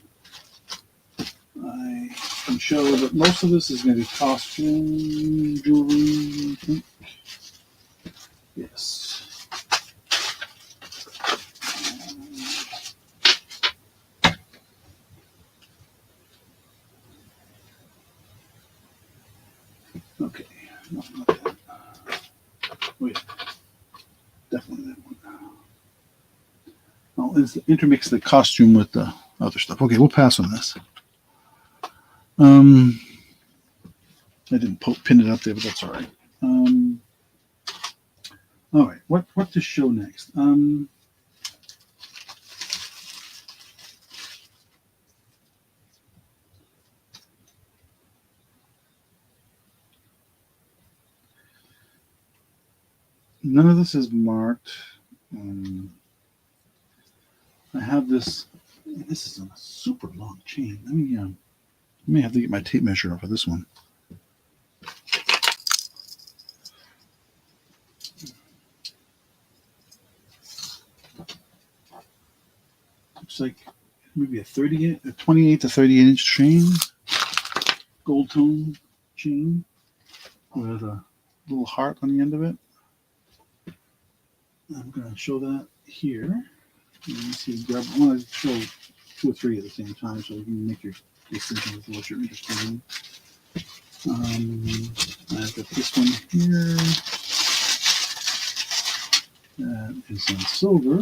A: I can show, but most of this is going to be costume jewelry, I think. Yes. Okay. No, not that. Oh, yeah. Definitely that one. I'll intermix the costume with the other stuff. Okay, we'll pass on this. I didn't pin it up there, but that's all right. All right, what to show next? None of this is marked. I have this. This is a super long chain. Let me. I may have to get my tape measure off of this one. Looks like maybe a 28 to 38 inch chain, gold tone chain with a little heart on the end of it. I'm going to show that here. Let me see. I want to show 2 or 3 at the same time so you can make your decision with what you're interested in. I've got this one here. That is in silver.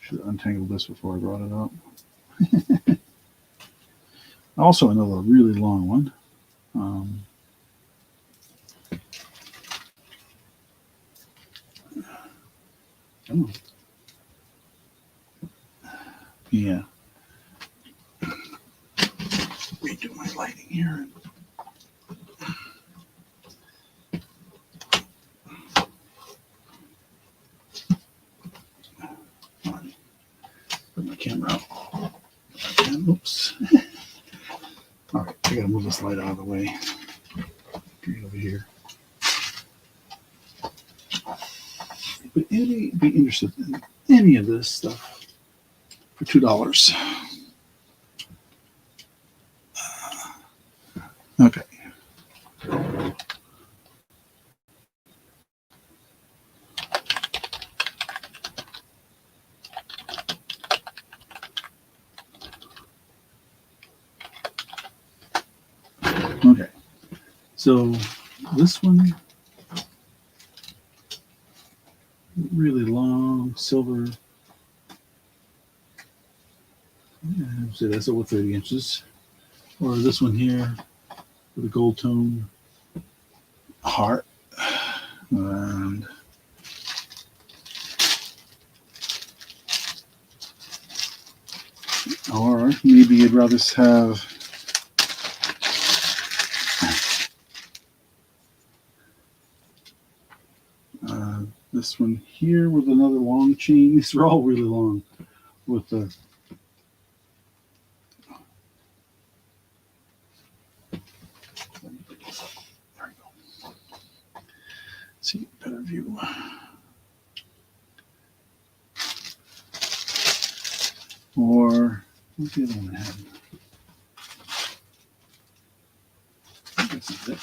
A: Should have untangled this before I brought it up. Also another really long one. Yeah. Redo my lighting here. Put my camera out. Oops. All right, I gotta move this light out of the way. Bring it over here. But be interested in any of this stuff for $2. Okay. Okay. So this one, really long silver. So that's over 30 inches. Or this one here with a gold tone heart. And or maybe you'd rather have this one here with another long chain. These are all really long with the see better view. Or what's the other one I had? This is it.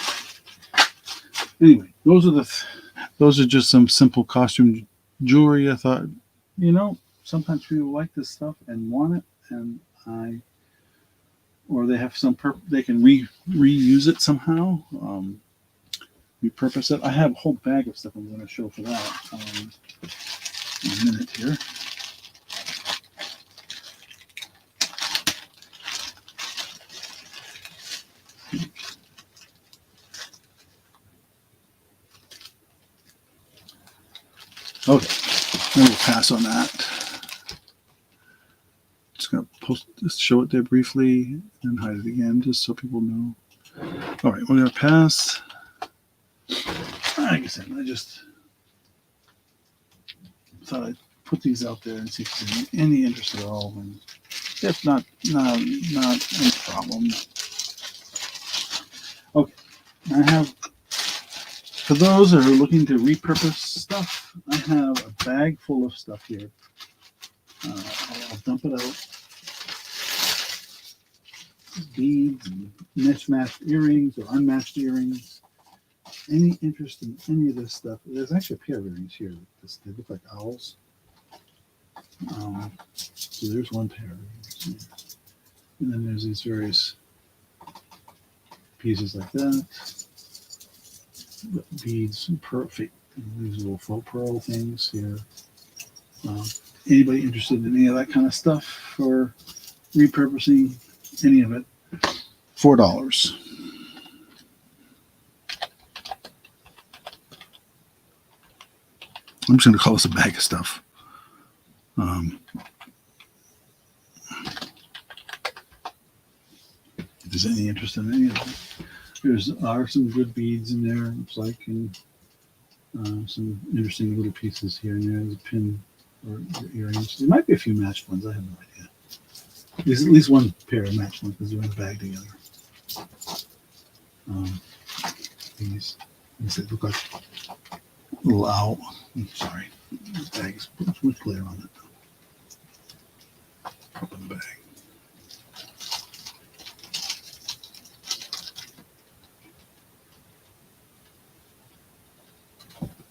A: Anyway, those are just some simple costume jewelry. I thought, sometimes people like this stuff and want it, and or they have they can reuse it somehow, repurpose it. I have a whole bag of stuff I'm going to show for that in a minute here. Okay, then we'll pass on that. Just gonna show it there briefly and hide it again, just so people know. All right, we're gonna pass. Like I said, I just thought I'd put these out there and see if there's any interest at all. And if not any problem. Okay, I have. For those that are looking to repurpose stuff, I have a bag full of stuff here. I'll dump it out. Beads, and mismatched earrings or unmatched earrings. Any interest in any of this stuff? There's actually a pair of earrings here. They look like owls. So there's one pair of earrings here. And then there's these various pieces like that. Beads, perfect. These little faux pearl things here. Anybody interested in any of that kind of stuff for repurposing any of it? $4. I'm just going to call this a bag of stuff. If there's any interest in any of it. There are some good beads in there, looks like, and some interesting little pieces here and there. There's a pin or earrings. There might be a few matched ones. I have no idea. There's at least one pair of matched ones because they're in a bag together. These look like a little owl. I'm sorry. This bag is much glare on it. Open the bag.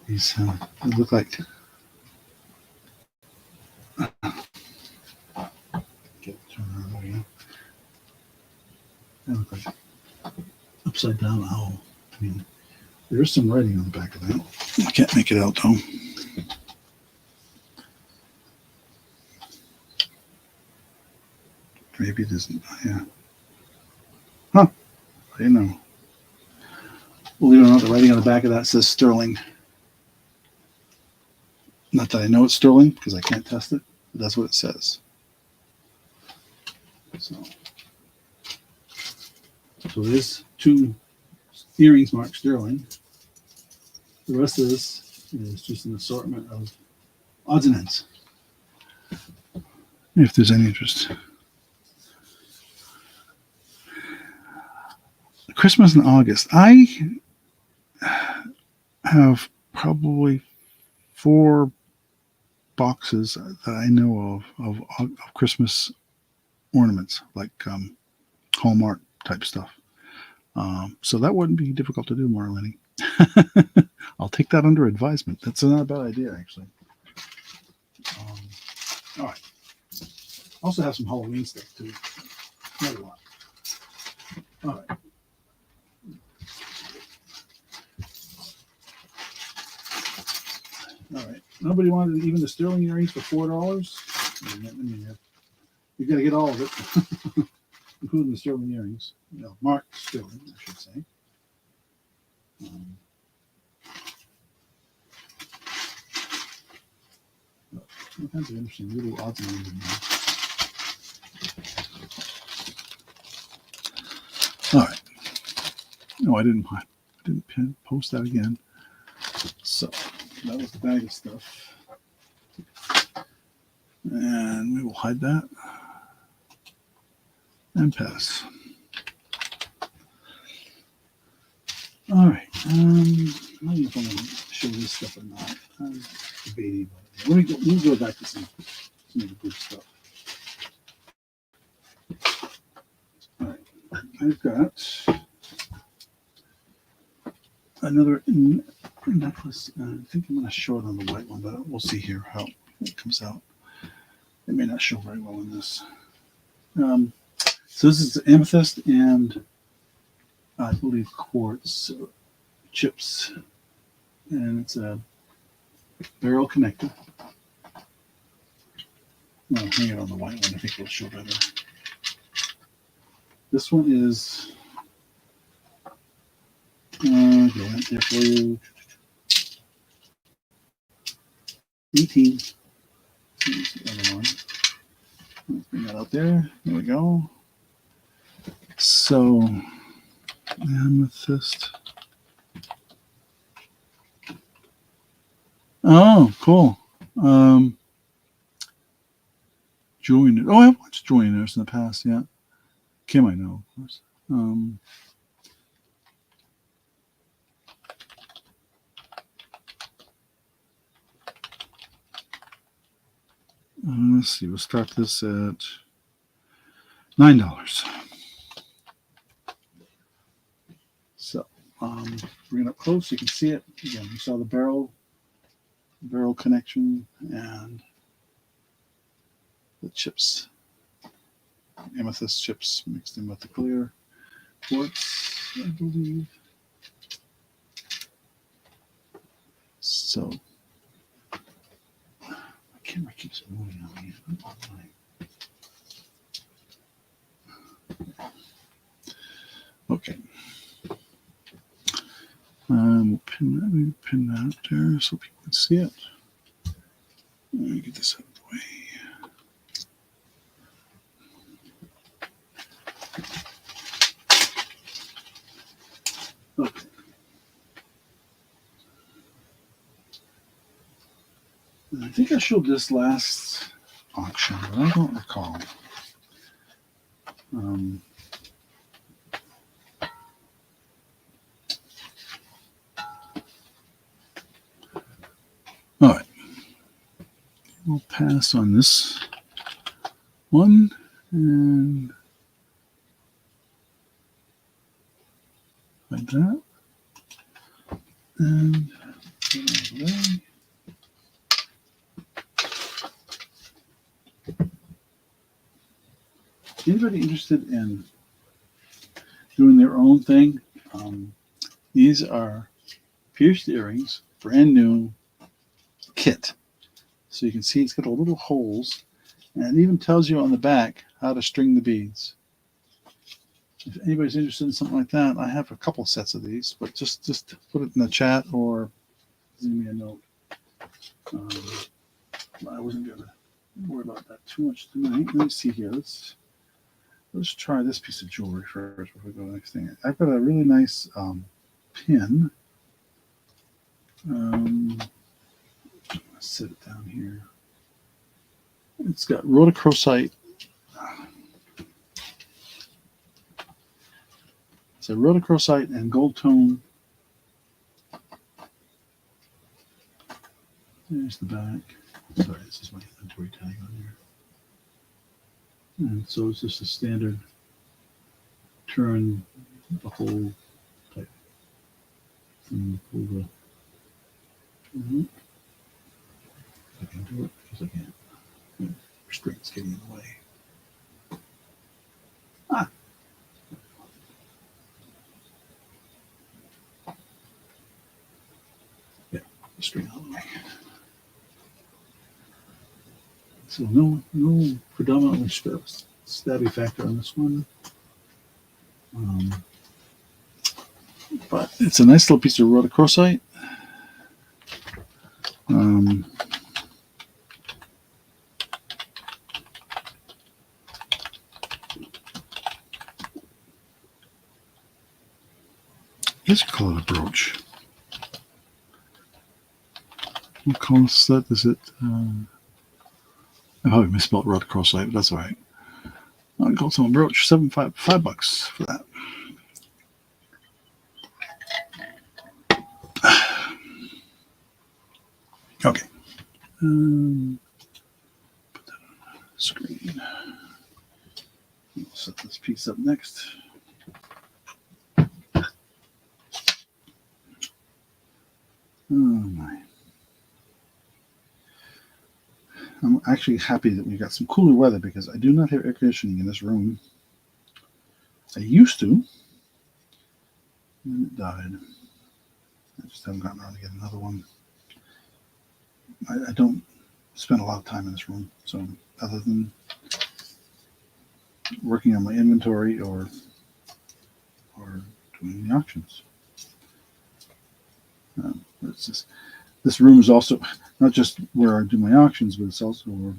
A: These they look like turn around again. They look like upside down owl. I mean, there's some writing on the back of that. I can't make it out though. Maybe it isn't. Yeah. Huh. I didn't know. Believe it or not, the writing on the back of that says sterling. Not that I know it's sterling because I can't test it, but that's what it says. So there's 2 earrings marked sterling. The rest of this is just an assortment of odds and ends. If there's any interest. Christmas in August. I have probably 4 boxes that I know of Christmas ornaments, like Hallmark type stuff. So that wouldn't be difficult to do, Marlene. I'll take that under advisement. That's not a bad idea, actually. All right. Also have some Halloween stuff, too. Not a lot. All right. All right. Nobody wanted even the sterling earrings for $4. You got to get all of it, including the sterling earrings. Marked sterling, I should say. All kinds of interesting little odds and ends in there. All right. No, I didn't post that again. So that was the bag of stuff. And we will hide that and pass. All right. I don't know if I'm going to show this stuff or not. I'm debating. Let me go back to some of the good stuff. All right. I've got another necklace. I think I'm going to show it on the white one, but we'll see here how it comes out. It may not show very well in this. So this is amethyst and I believe quartz chips, and it's a barrel connector. I'll hang it on the white one. I think it'll show better. This one is go right there for you. 18. Here's the other one. Let's bring that out there. There we go. So amethyst. Oh, cool. Joiners. Oh, I've watched Joiners in the past. Yeah, Kim, I know, of course. Let's see. We'll start this at $9. So, bring it up close so you can see it. Again, you saw the barrel connection and the chips, amethyst chips mixed in with the clear quartz, I believe. So, my camera keeps moving on me. Okay. We'll pin that there so people can see it. Let me get this out of the way. Okay. I think I showed this last auction, but I don't recall. All right. We'll pass on this one and like that. And put it away. Anybody interested in doing their own thing? These are pierced earrings, brand new kit. So you can see it's got a little holes, and it even tells you on the back how to string the beads. If anybody's interested in something like that, I have a couple sets of these, but just put it in the chat or send me a note. I wasn't going to worry about that too much tonight. Let me see here. Let's try this piece of jewelry first before we go to the next thing. I've got a really nice pin. Let's set it down here. It's got rhodochrosite. It's a rhodochrosite and gold tone. There's the back. Sorry, this is my inventory tag on here. And so it's just a standard turn the whole type. And pull the. I can do it because I can't. Restraints getting in the way. Yeah, the string out of the way. So no predominantly stabby factor on this one. But it's a nice little piece of rhodochrosite. Let's call it a brooch. What cost that? Is it? I probably misspelled rod cross light, but that's all right. I got some brooch, $5 for that. Okay. Put that on the screen. We'll set this piece up next. Oh my. I'm actually happy that we got some cooler weather because I do not have air conditioning in this room. I used to, and it died. I just haven't gotten around to get another one. I don't spend a lot of time in this room, so other than working on my inventory or doing the auctions. It's just, this room is also not just where I do my auctions, but it's also where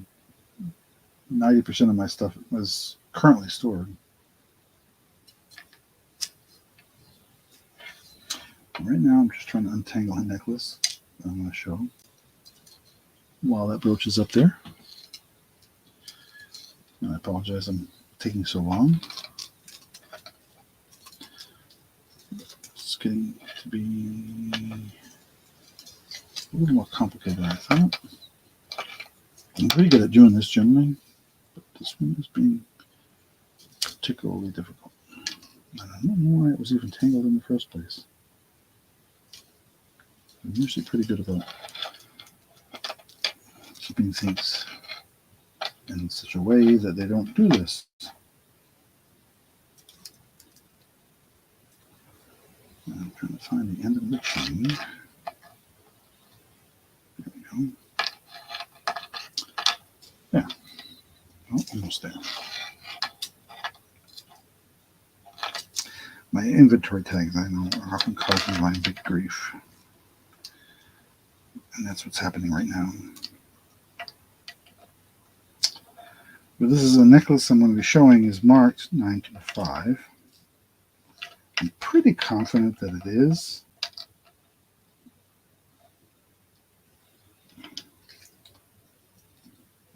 A: 90% of my stuff is currently stored. Right now, I'm just trying to untangle a necklace that I'm going to show while that brooch is up there. And I apologize, I'm taking so long. It's getting to be a little more complicated than I thought. I'm pretty good at doing this generally, but this one is being particularly difficult. I don't know why it was even tangled in the first place. I'm usually pretty good about keeping things in such a way that they don't do this. I'm trying to find the end of the chain. There we go. Yeah. Oh, almost there. My inventory tags, I know, are often causing my big grief. And that's what's happening right now. But this is a necklace I'm going to be showing is marked 925. I'm pretty confident that it is.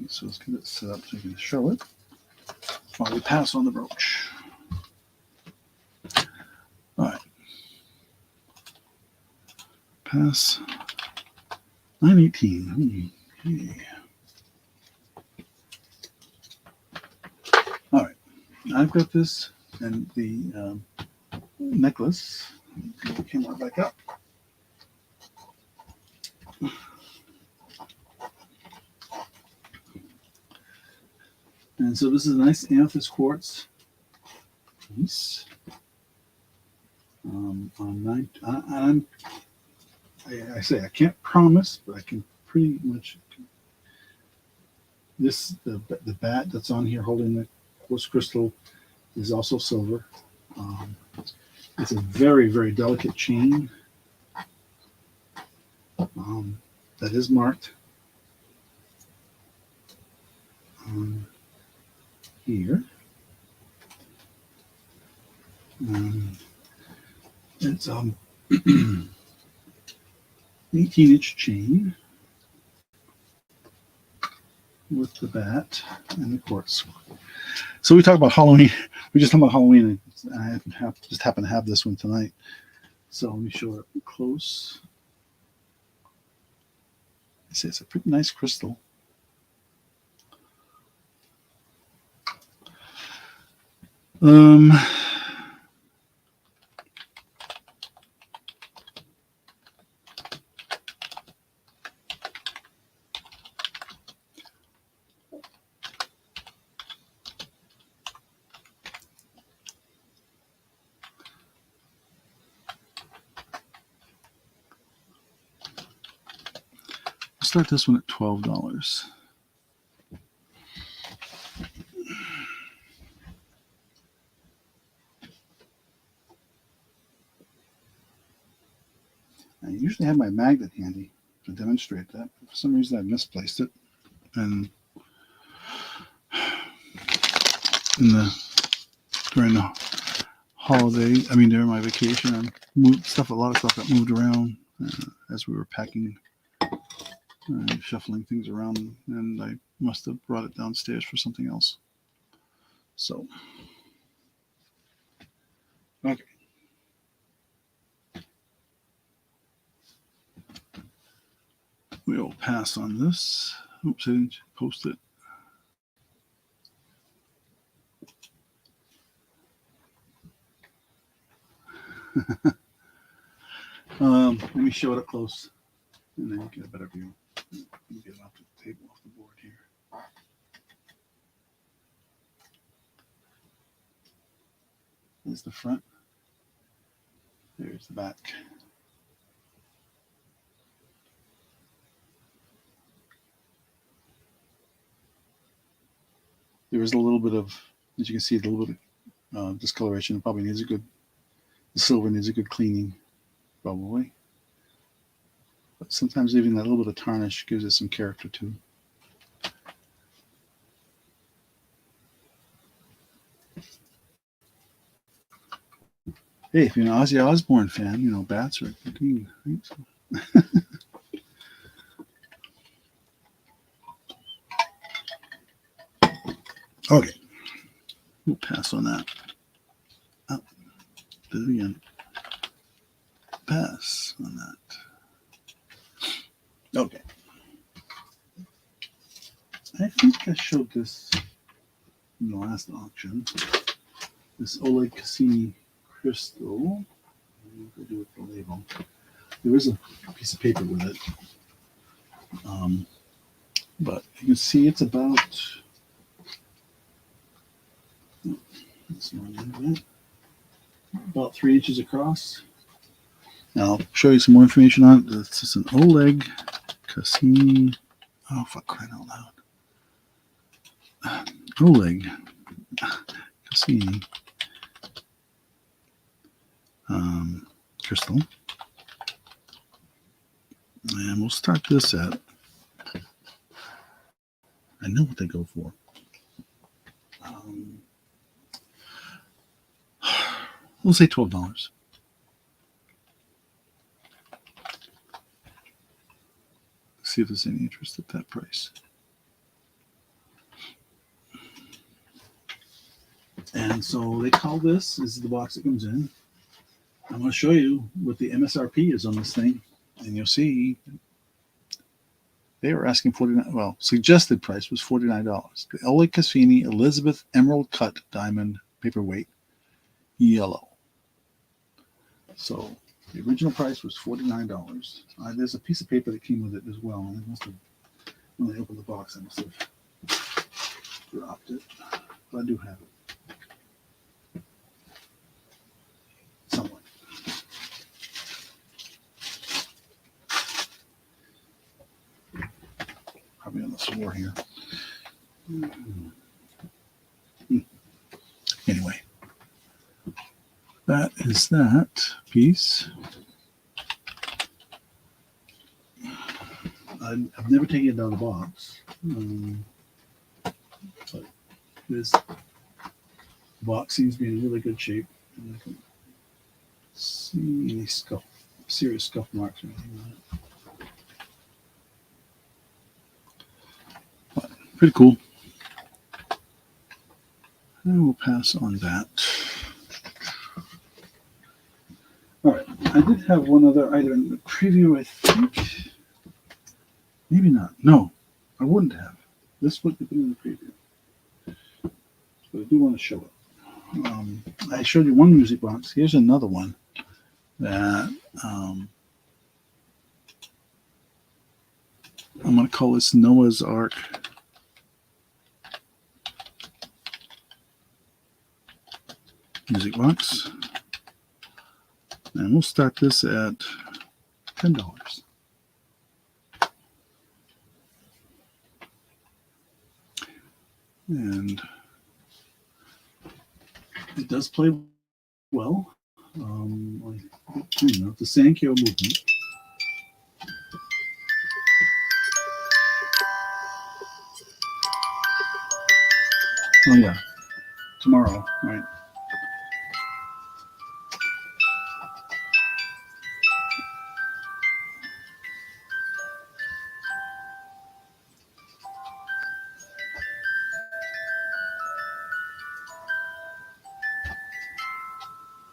A: So let's get it set up so you can show it while we pass on the brooch. All right. Pass 918. Okay. All right. I've got this and the necklace. Pull the camera back up. And so this is a nice amethyst quartz piece. I say I can't promise, but I can pretty much. The bat that's on here holding the quartz crystal is also silver. It's a very, very delicate chain that is marked here. It's 18-inch chain with the bat and the quartz. So we talk about Halloween. We just talked about Halloween, and I just happen to have this one tonight. So let me show it up close. I say it's a pretty nice crystal. Start this one at $12. I usually have my magnet handy to demonstrate that. For some reason, I misplaced it, and during the holiday, during my vacation, I moved stuff. A lot of stuff got moved around as we were packing I'm shuffling things around, and I must have brought it downstairs for something else. So, okay. We'll pass on this. Oops, I didn't post it. Let me show it up close, and then you get a better view. Let me get it off the table, off the board here. There's the front. There's the back. There is a little bit of, as you can see, a little bit of discoloration. It probably needs a good, the silver needs a good cleaning, probably. But sometimes even that little bit of tarnish gives it some character too. Hey, if you're an Ozzy Osbourne fan, you know, bats are clean, right? So. Okay. We'll pass on that. Oh, do it again. Pass on that. Okay. I think I showed this in the last auction. This Oleg Cassini crystal. What do I do with the label? There is a piece of paper with it. But you can see it's about about 3 inches across. Now I'll show you some more information on it. This is an Oleg Cassini. Oh, for crying out loud. Oleg Cassini crystal. And we'll start this at, I know what they go for. We'll say $12. See if there's any interest at that price. And so they call this is the box that comes in. I'm going to show you what the MSRP is on this thing, and you'll see they were asking $49. Well, suggested price was $49. The Oleg Cassini Elizabeth Emerald Cut Diamond Paperweight, yellow. So the original price was $49. There's a piece of paper that came with it as well. And I must have, when I opened the box, I must have dropped it, but I do have it. Somewhere. Probably on the floor here. Anyway, that is that piece. I've never taken it out of the box. But this box seems to be in really good shape. And I can see any serious scuff marks or anything on it. But pretty cool. And we'll pass on that. All right. I did have one other item in the preview, I think. Maybe not. No, I wouldn't have. This would have been in the preview. But I do want to show it. I showed you one music box. Here's another one that I'm going to call this Noah's Ark. Music box. And we'll start this at $10. And it does play well. The Sankyo movement. Oh yeah, tomorrow, right?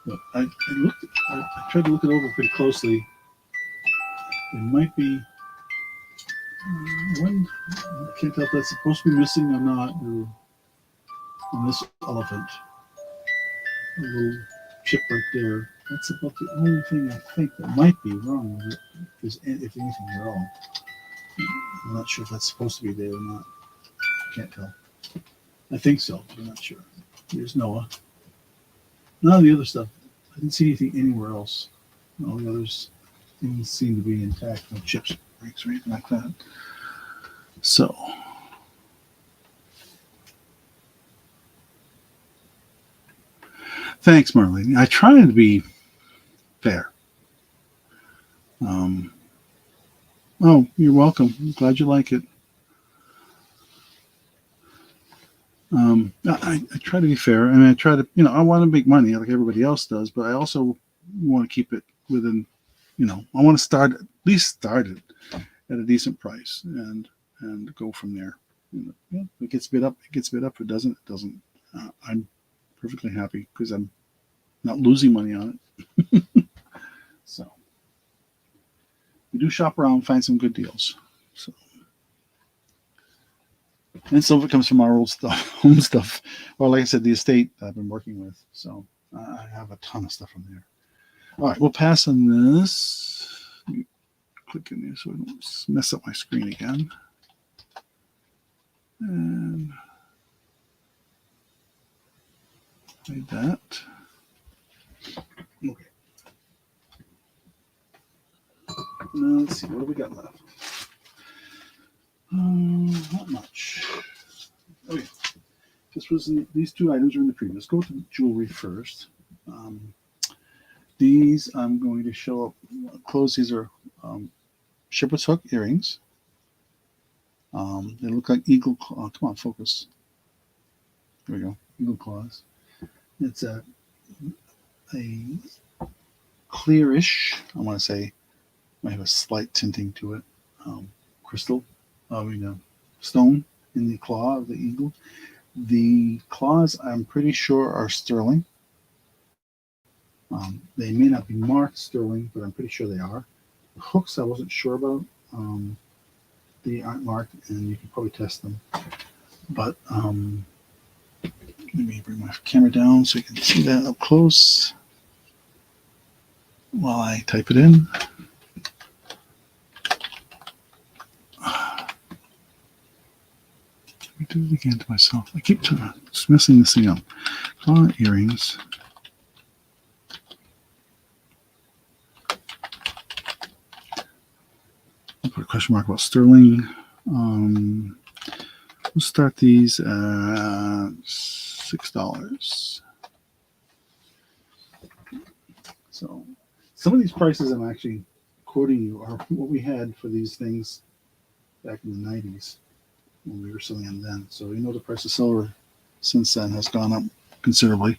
A: But I tried to look it over pretty closely. It might be one. I can't tell if that's supposed to be missing or not. On this elephant, a little chip right there. That's about the only thing I think that might be wrong with it, if anything at all. I'm not sure if that's supposed to be there or not. Can't tell. I think so, but I'm not sure. Here's Noah. None of the other stuff. I didn't see anything anywhere else. All the others things seem to be intact. No chips, breaks, or anything like that. So, thanks, Marlene. I try to be fair. Oh, you're welcome. I'm glad you like it. I try to be fair, and I try to, I want to make money like everybody else does, but I also want to keep it within, I want to at least start it at a decent price and go from there. If it gets bid up, it gets bid up. If it doesn't, it doesn't. I'm perfectly happy because I'm not losing money on it. So we do shop around, find some good deals. So. And some of it comes from our old stuff, home stuff, or like I said, the estate that I've been working with. So I have a ton of stuff from there. All right, we'll pass on this. Click in there so I don't mess up my screen again. And hide that. Okay. Now let's see, what do we got left? Not much. Okay. These two items are in the previous. Let's go to jewelry first. These I'm going to show up close. These are shepherd's hook earrings. They look like eagle claw. Come on, focus. There we go. Eagle claws. It's a clearish, I want to say, might have a slight tinting to it. Crystal, stone in the claw of the eagle. The claws, I'm pretty sure, are sterling. They may not be marked sterling, but I'm pretty sure they are. The hooks, I wasn't sure about. They aren't marked, and you can probably test them. But let me bring my camera down so you can see that up close while I type it in. Let me do it again to myself. I keep just messing this thing up. Claw earrings. I'll put a question mark about sterling. We'll start these at $6. So some of these prices I'm actually quoting you are what we had for these things back in the 90s when we were selling them then. So the price of silver since then has gone up considerably.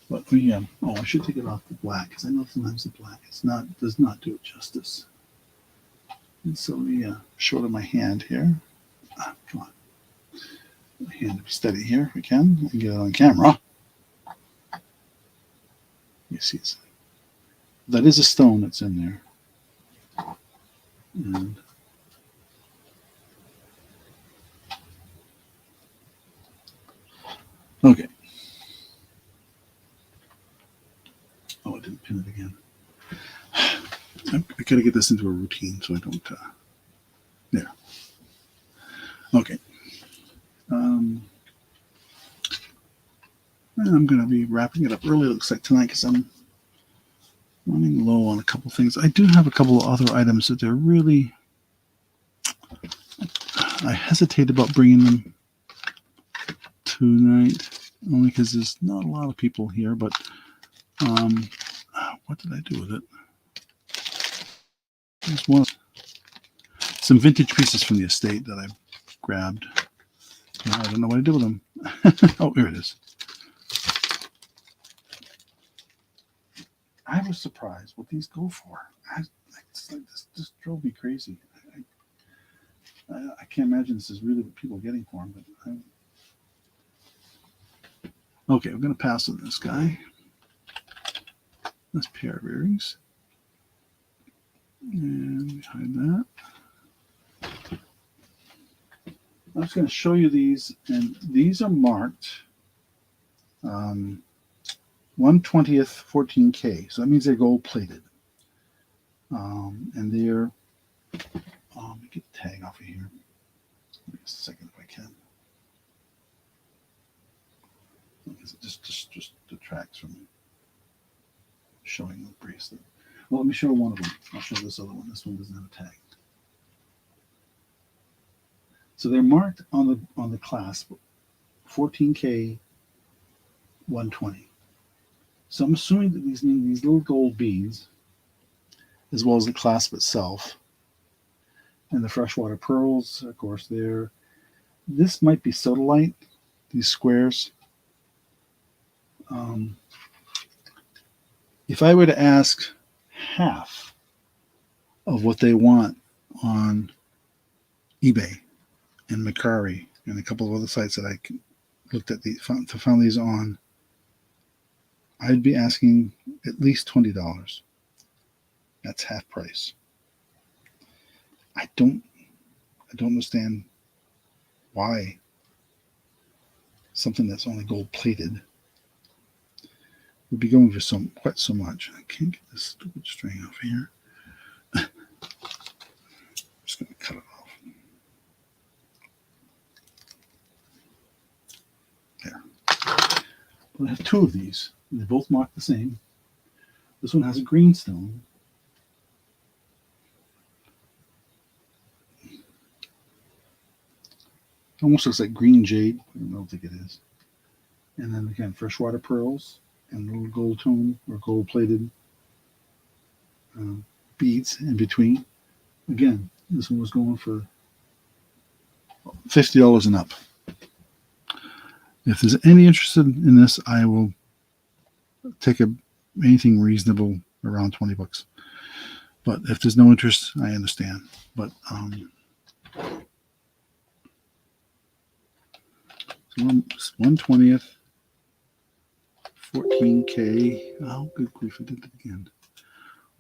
A: But I should take it off the black because I know sometimes the black does not do it justice. And so let me show it in my hand here. Come on. My hand to be steady here if we can. I can get it on camera. You see, that is a stone that's in there. And okay. Oh, I didn't pin it again. I gotta get this into a routine so I don't. There. Okay. I'm gonna be wrapping it up early. It looks like tonight because I'm running low on a couple things. I do have a couple of other items that they're really. I hesitate about bringing them tonight only because there's not a lot of people here. But what did I do with it? There's some vintage pieces from the estate that I grabbed. I don't know what to do with them. Oh, here it is. I was surprised what these go for. This just drove me crazy. I can't imagine this is really what people are getting for them. But Okay, we're going to pass on this guy. This pair of earrings. And behind that. I'm just going to show you these, and these are marked 1/20th 14K. So that means they're gold plated. And they're, let me get the tag off of here. Just a second if I can. It just detracts from showing the bracelet. Well, let me show one of them. I'll show this other one. This one doesn't have a tag. So they're marked on the clasp 14K 120. So I'm assuming that these mean these little gold beads, as well as the clasp itself, and the freshwater pearls, of course, there. This might be sodalite, these squares. If I were to ask half of what they want on eBay and Mercari and a couple of other sites that I looked at found these on, I'd be asking at least $20. That's half price. I don't understand why something that's only gold plated would be going for quite so much. I can't get this stupid string off here. I'm just going to cut it off. There. Well, I have two of these. And they both mark the same. This one has a green stone. Almost looks like green jade. I don't think it is. And then again, freshwater pearls and little gold tone or gold plated beads in between. Again, this one was going for $50 and up. If there's any interest in this, I will take anything reasonable around $20. But if there's no interest, I understand. But 1/20th 14K. Oh, good grief! I did it again.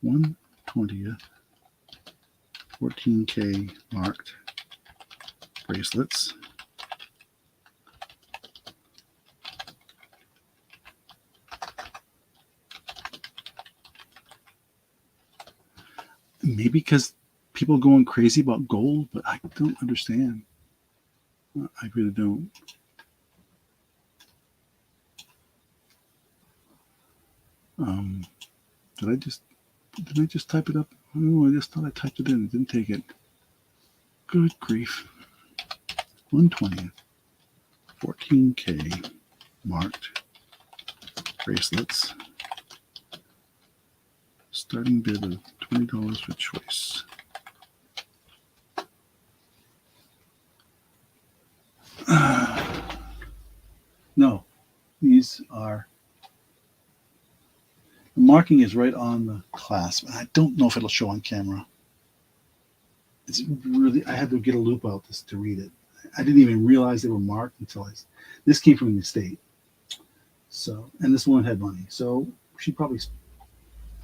A: 1/20th 14K marked bracelets. Maybe because people are going crazy about gold, but I don't understand. I really don't. Did I just type it up? Oh, I just thought I typed it in. It didn't take it. Good grief. 1/20th 14K marked bracelets. Starting bid of $20 for choice. No, these are. The marking is right on the clasp. I don't know if it'll show on camera. It's really, I had to get a loop out to read it. I didn't even realize they were marked until this came from the estate. So, and this woman had money. So she probably,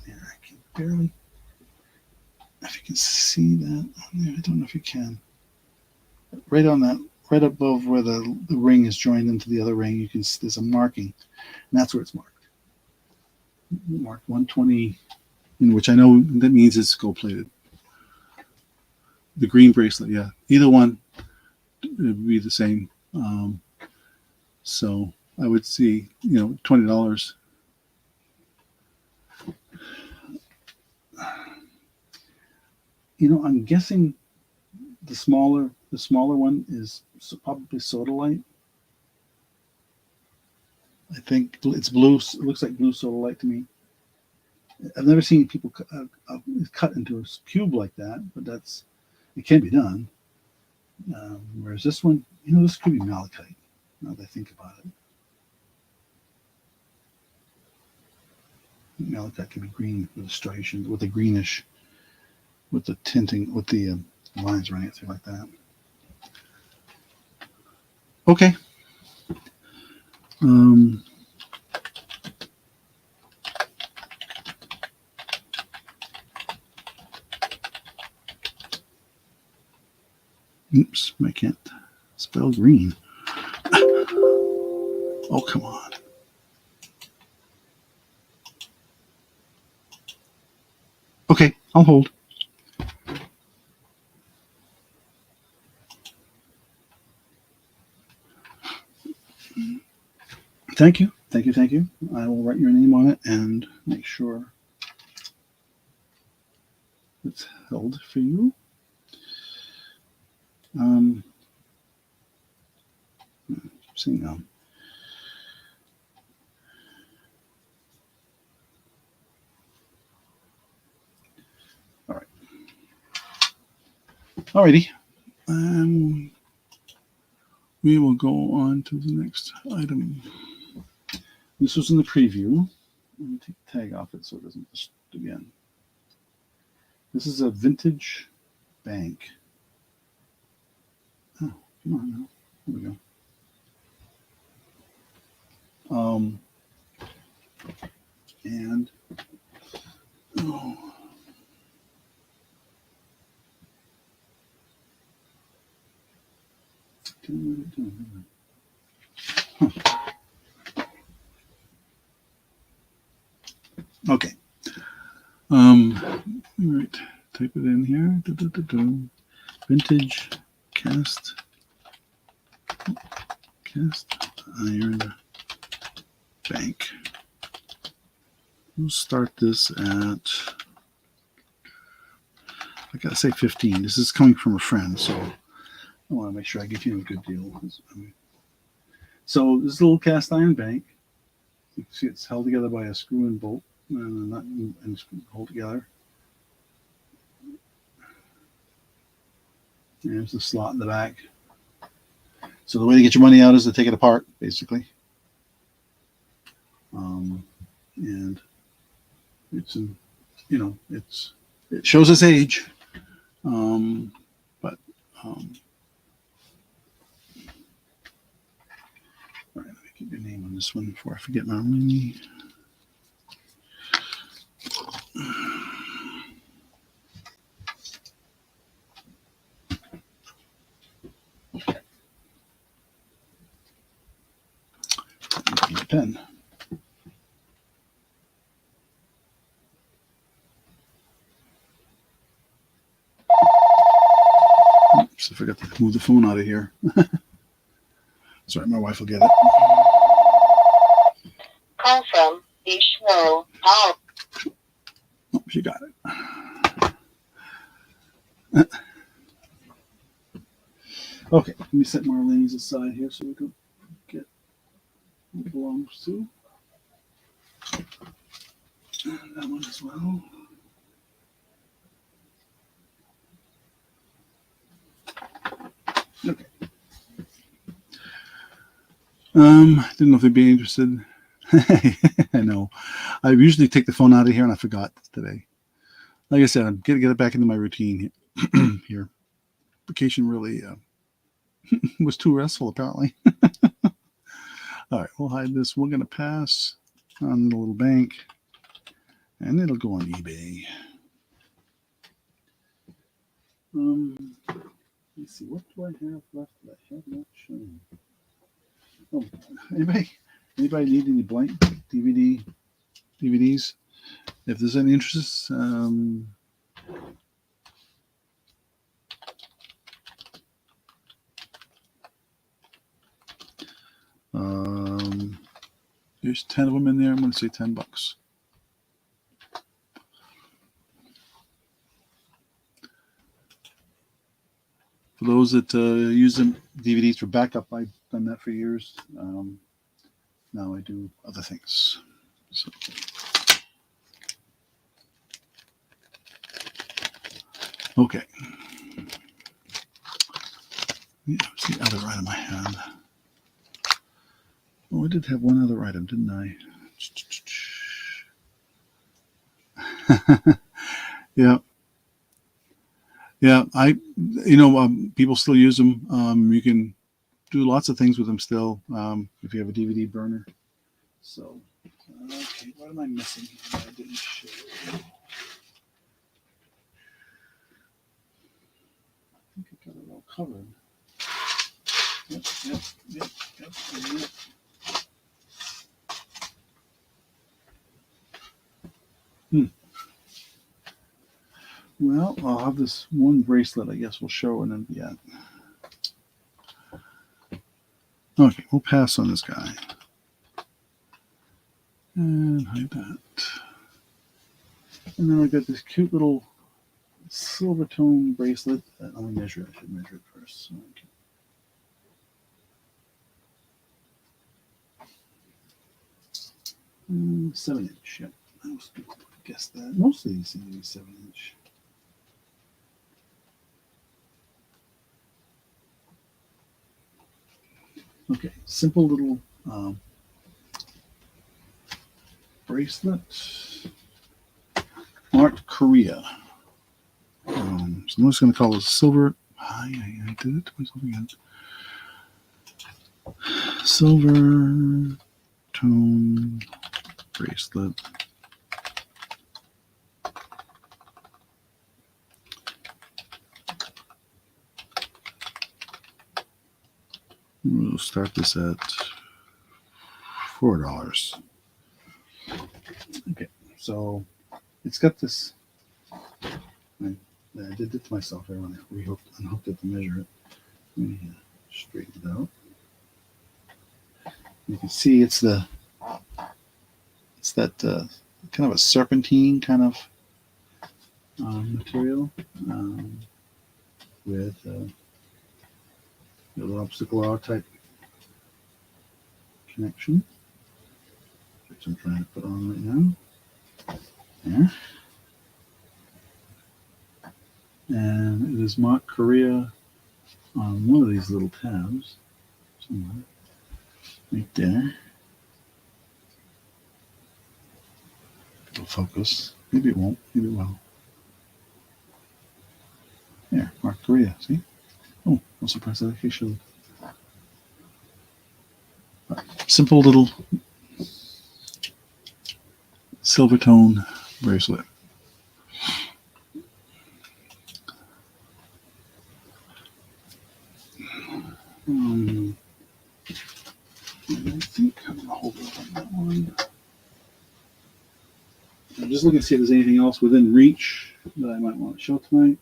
A: yeah, I can barely, if you can see that on there, I don't know if you can. Right on that, right above where the ring is joined into the other ring, you can see there's a marking, and that's where it's marked. Marked 120, which I know that means it's gold plated. The green bracelet, yeah, either one would be the same. So I would see, $20. I'm guessing the smaller one is probably sodalite. I think it's blue. It looks like blue sodalite to me. I've never seen people cut into a cube like that, but it can be done. Whereas this one, this could be malachite. Now that I think about it, malachite can be green with the striations, with the greenish, with the tinting, with the lines running it through like that. Okay. Oops, I can't spell green. Oh, come on. Okay, I'll hold. Thank you. Thank you. Thank you. I will write your name on it and make sure it's held for you. See now. All right. Alrighty. We will go on to the next item. This was in the preview. Let me take the tag off it so it doesn't just again. This is a vintage bank. Oh, come on now. Here we go. And oh. Okay. All right. Type it in here. Vintage cast iron bank. We'll start this at, I gotta say 15. This is coming from a friend, so I want to make sure I give you a good deal. So this little cast iron bank, you can see it's held together by a screw and bolt and a nut and hold together. There's the slot in the back. So the way to get your money out is to take it apart, basically. And it's, it shows its age, but all right, let me get your name on this one before I forget my name. Pen. Oops, I forgot to move the phone out of here. Sorry, my wife will get it.
B: Call from Ishmael. Oh,
A: She got it. Okay, let me set Marlene's aside here so we can get what it belongs to. And that one as well. Okay. Didn't know if they'd be interested. I know. I usually take the phone out of here, and I forgot today. Like I said, I'm gonna get it back into my routine here. Vacation really was too restful, apparently. All right, we'll hide this. We're gonna pass on the little bank, and it'll go on eBay. Let's see. What do I have left that I have not shown? Oh, anybody need any blank DVDs? If there's any interest, there's 10 of them in there. I'm going to say $10. For those that use them DVDs for backup, I've done that for years. Now I do other things. So. Okay. What's the other item I had? Oh, I did have one other item, didn't I? Yeah. Yeah, people still use them. You can do lots of things with them still if you have a DVD burner. So, okay, what am I missing here that I didn't show? I think I got it all covered. Yep, yep, yep, yep, yep. Well, I'll have this one bracelet, I guess we'll show and then be at. Okay, we'll pass on this guy. And hide that. And then I got this cute little silver tone bracelet. Let me measure it. I should measure it first. So I can... 7-inch. Yep. Most people would guess that. Most of these seem to be 7-inch. Okay, simple little bracelet. Art Korea. So I'm just going to call it silver. I did it to myself again. Silver tone bracelet. We'll start this at $4. Okay, so it's got this. I did it to myself. I want to unhooked it to measure it. Let me straighten it out. You can see it's that kind of a serpentine kind of material with a little obstacle R type connection, which I'm trying to put on right now. There. And it is marked Korea on one of these little tabs somewhere. Right there. It'll focus. Maybe it won't. Maybe it will. There, mark Korea. See? Oh, I'm surprised that actually showed. Simple little silver tone bracelet. I think I'm going to hold it on that one. I'm just looking to see if there's anything else within reach that I might want to show tonight.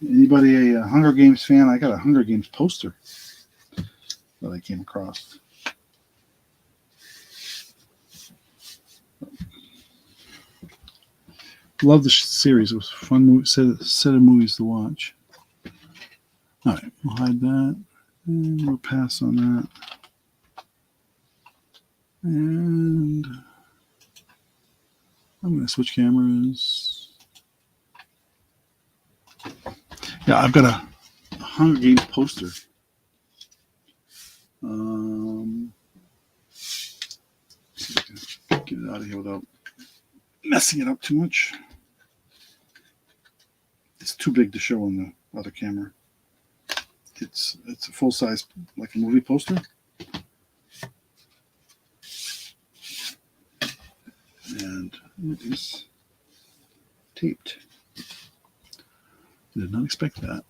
A: Anybody a Hunger Games fan? I got a Hunger Games poster that I came across. Love the series. It was a fun set of movies to watch. All right, we'll hide that. And we'll pass on that. And I'm going to switch cameras. Yeah, I've got a Hunger Games poster. Get it out of here without messing it up too much. It's too big to show on the other camera. It's a full size, like a movie poster. And it is taped. Did not expect that.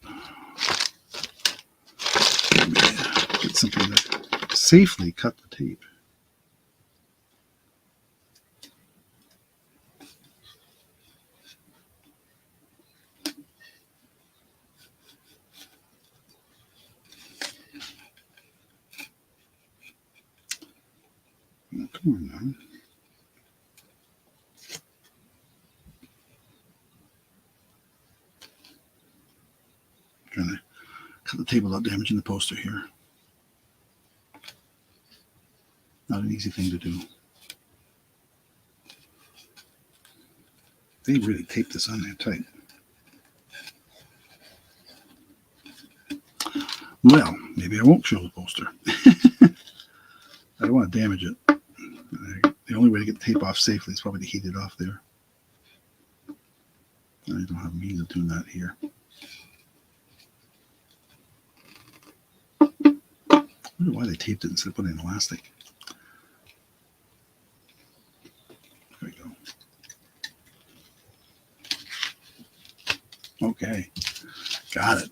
A: Let me get something to safely cut the tape. Oh, come on now. Trying to cut the tape without damaging the poster here. Not an easy thing to do. They really taped this on there tight. Well, maybe I won't show the poster. I don't want to damage it. The only way to get the tape off safely is probably to heat it off there. I don't have a means of doing that here. I wonder why they taped it instead of putting in elastic. There we go. Okay, got it.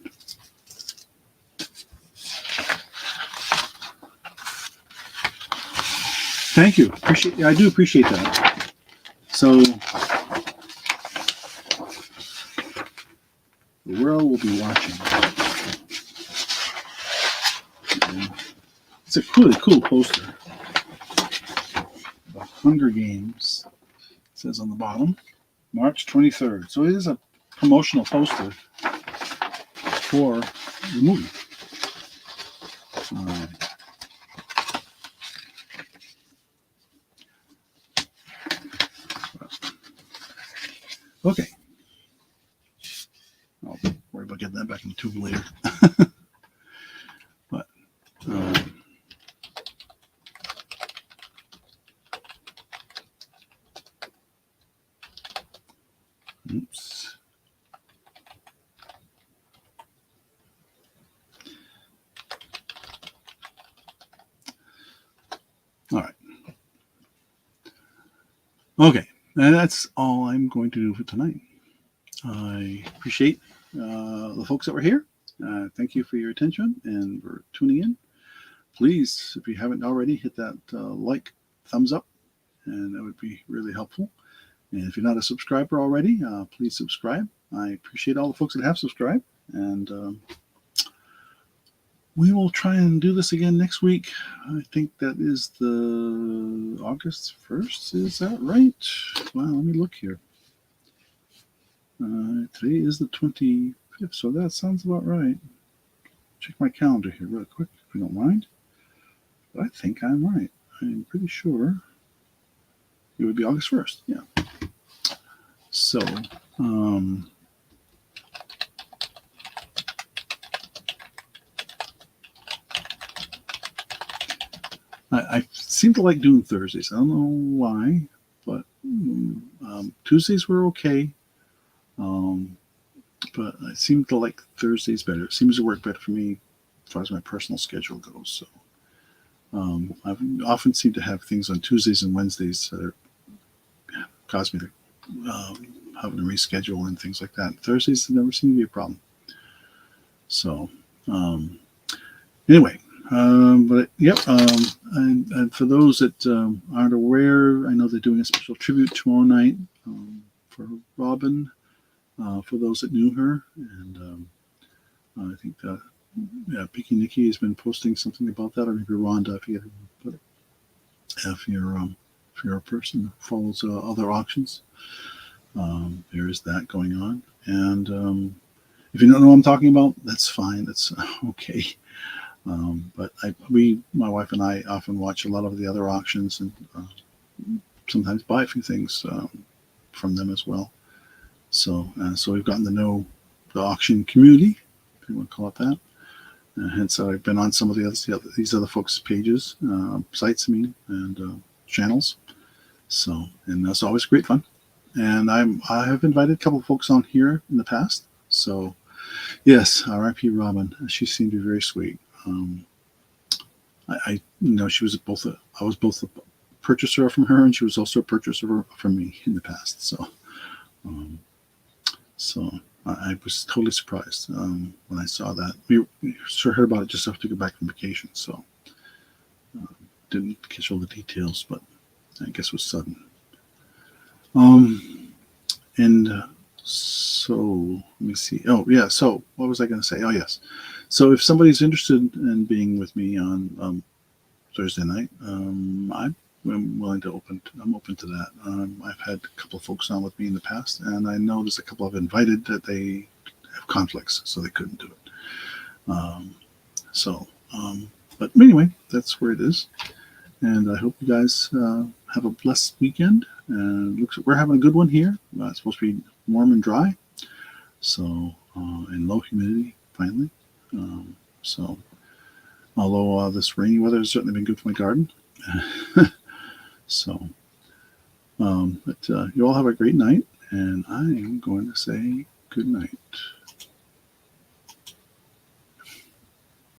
A: Thank you. I do appreciate that. So the world will be watching. And it's a really cool poster. The Hunger Games, it says on the bottom, March 23rd. So it is a promotional poster for the movie. Okay. I'll worry about getting that back in the tube later. But oops. All right. Okay, and that's all I'm going to do for tonight. I appreciate the folks that were here. Thank you for your attention and for tuning in. Please, if you haven't already, hit that like, thumbs up, and that would be really helpful. And if you're not a subscriber already, please subscribe. I appreciate all the folks that have subscribed, and we will try and do this again next week. I think that is the August 1st. Is that right? Well, let me look here. Today is the 25th, so that sounds about right. Check my calendar here real quick, if you don't mind. But I think I'm right. I'm pretty sure it would be August 1st. Yeah. So, I seem to like doing Thursdays. I don't know why, but Tuesdays were okay. But I seem to like Thursdays better. It seems to work better for me as far as my personal schedule goes. So I've often seem to have things on Tuesdays and Wednesdays that cause me to having to reschedule and things like that. Thursdays never seem to be a problem. So anyway, but yep. And for those that aren't aware, I know they're doing a special tribute tomorrow night for Robin. For those that knew her, and I think Peaky Nikki has been posting something about that, or maybe Rhonda, if you're a person who follows other auctions, there is that going on. And if you don't know what I'm talking about, that's fine. That's okay. But my wife and I often watch a lot of the other auctions, and sometimes buy a few things from them as well. So we've gotten to know the auction community, if you want to call it that. Hence, I've been on some of these other folks' pages, sites, and channels. So, and that's always great fun. And I have invited a couple of folks on here in the past. So, yes, R.I.P. Robin. She seemed to be very sweet. I she was I was both a purchaser from her, and she was also a purchaser from me in the past. So I was totally surprised when I saw that. We sure heard about it just after we got back from vacation, so didn't catch all the details, but I guess it was sudden. So let me see. Oh yeah. So what was I going to say? Oh yes. So if somebody's interested in being with me on Thursday night, I'm willing to I'm open to that. I've had a couple of folks on with me in the past, and I know there's a couple I've invited that they have conflicts, so they couldn't do it. But anyway, that's where it is. And I hope you guys have a blessed weekend. And looks like we're having a good one here. It's supposed to be warm and dry, so and low humidity finally. So although this rainy weather has certainly been good for my garden. So, but you all have a great night, and I am going to say good night.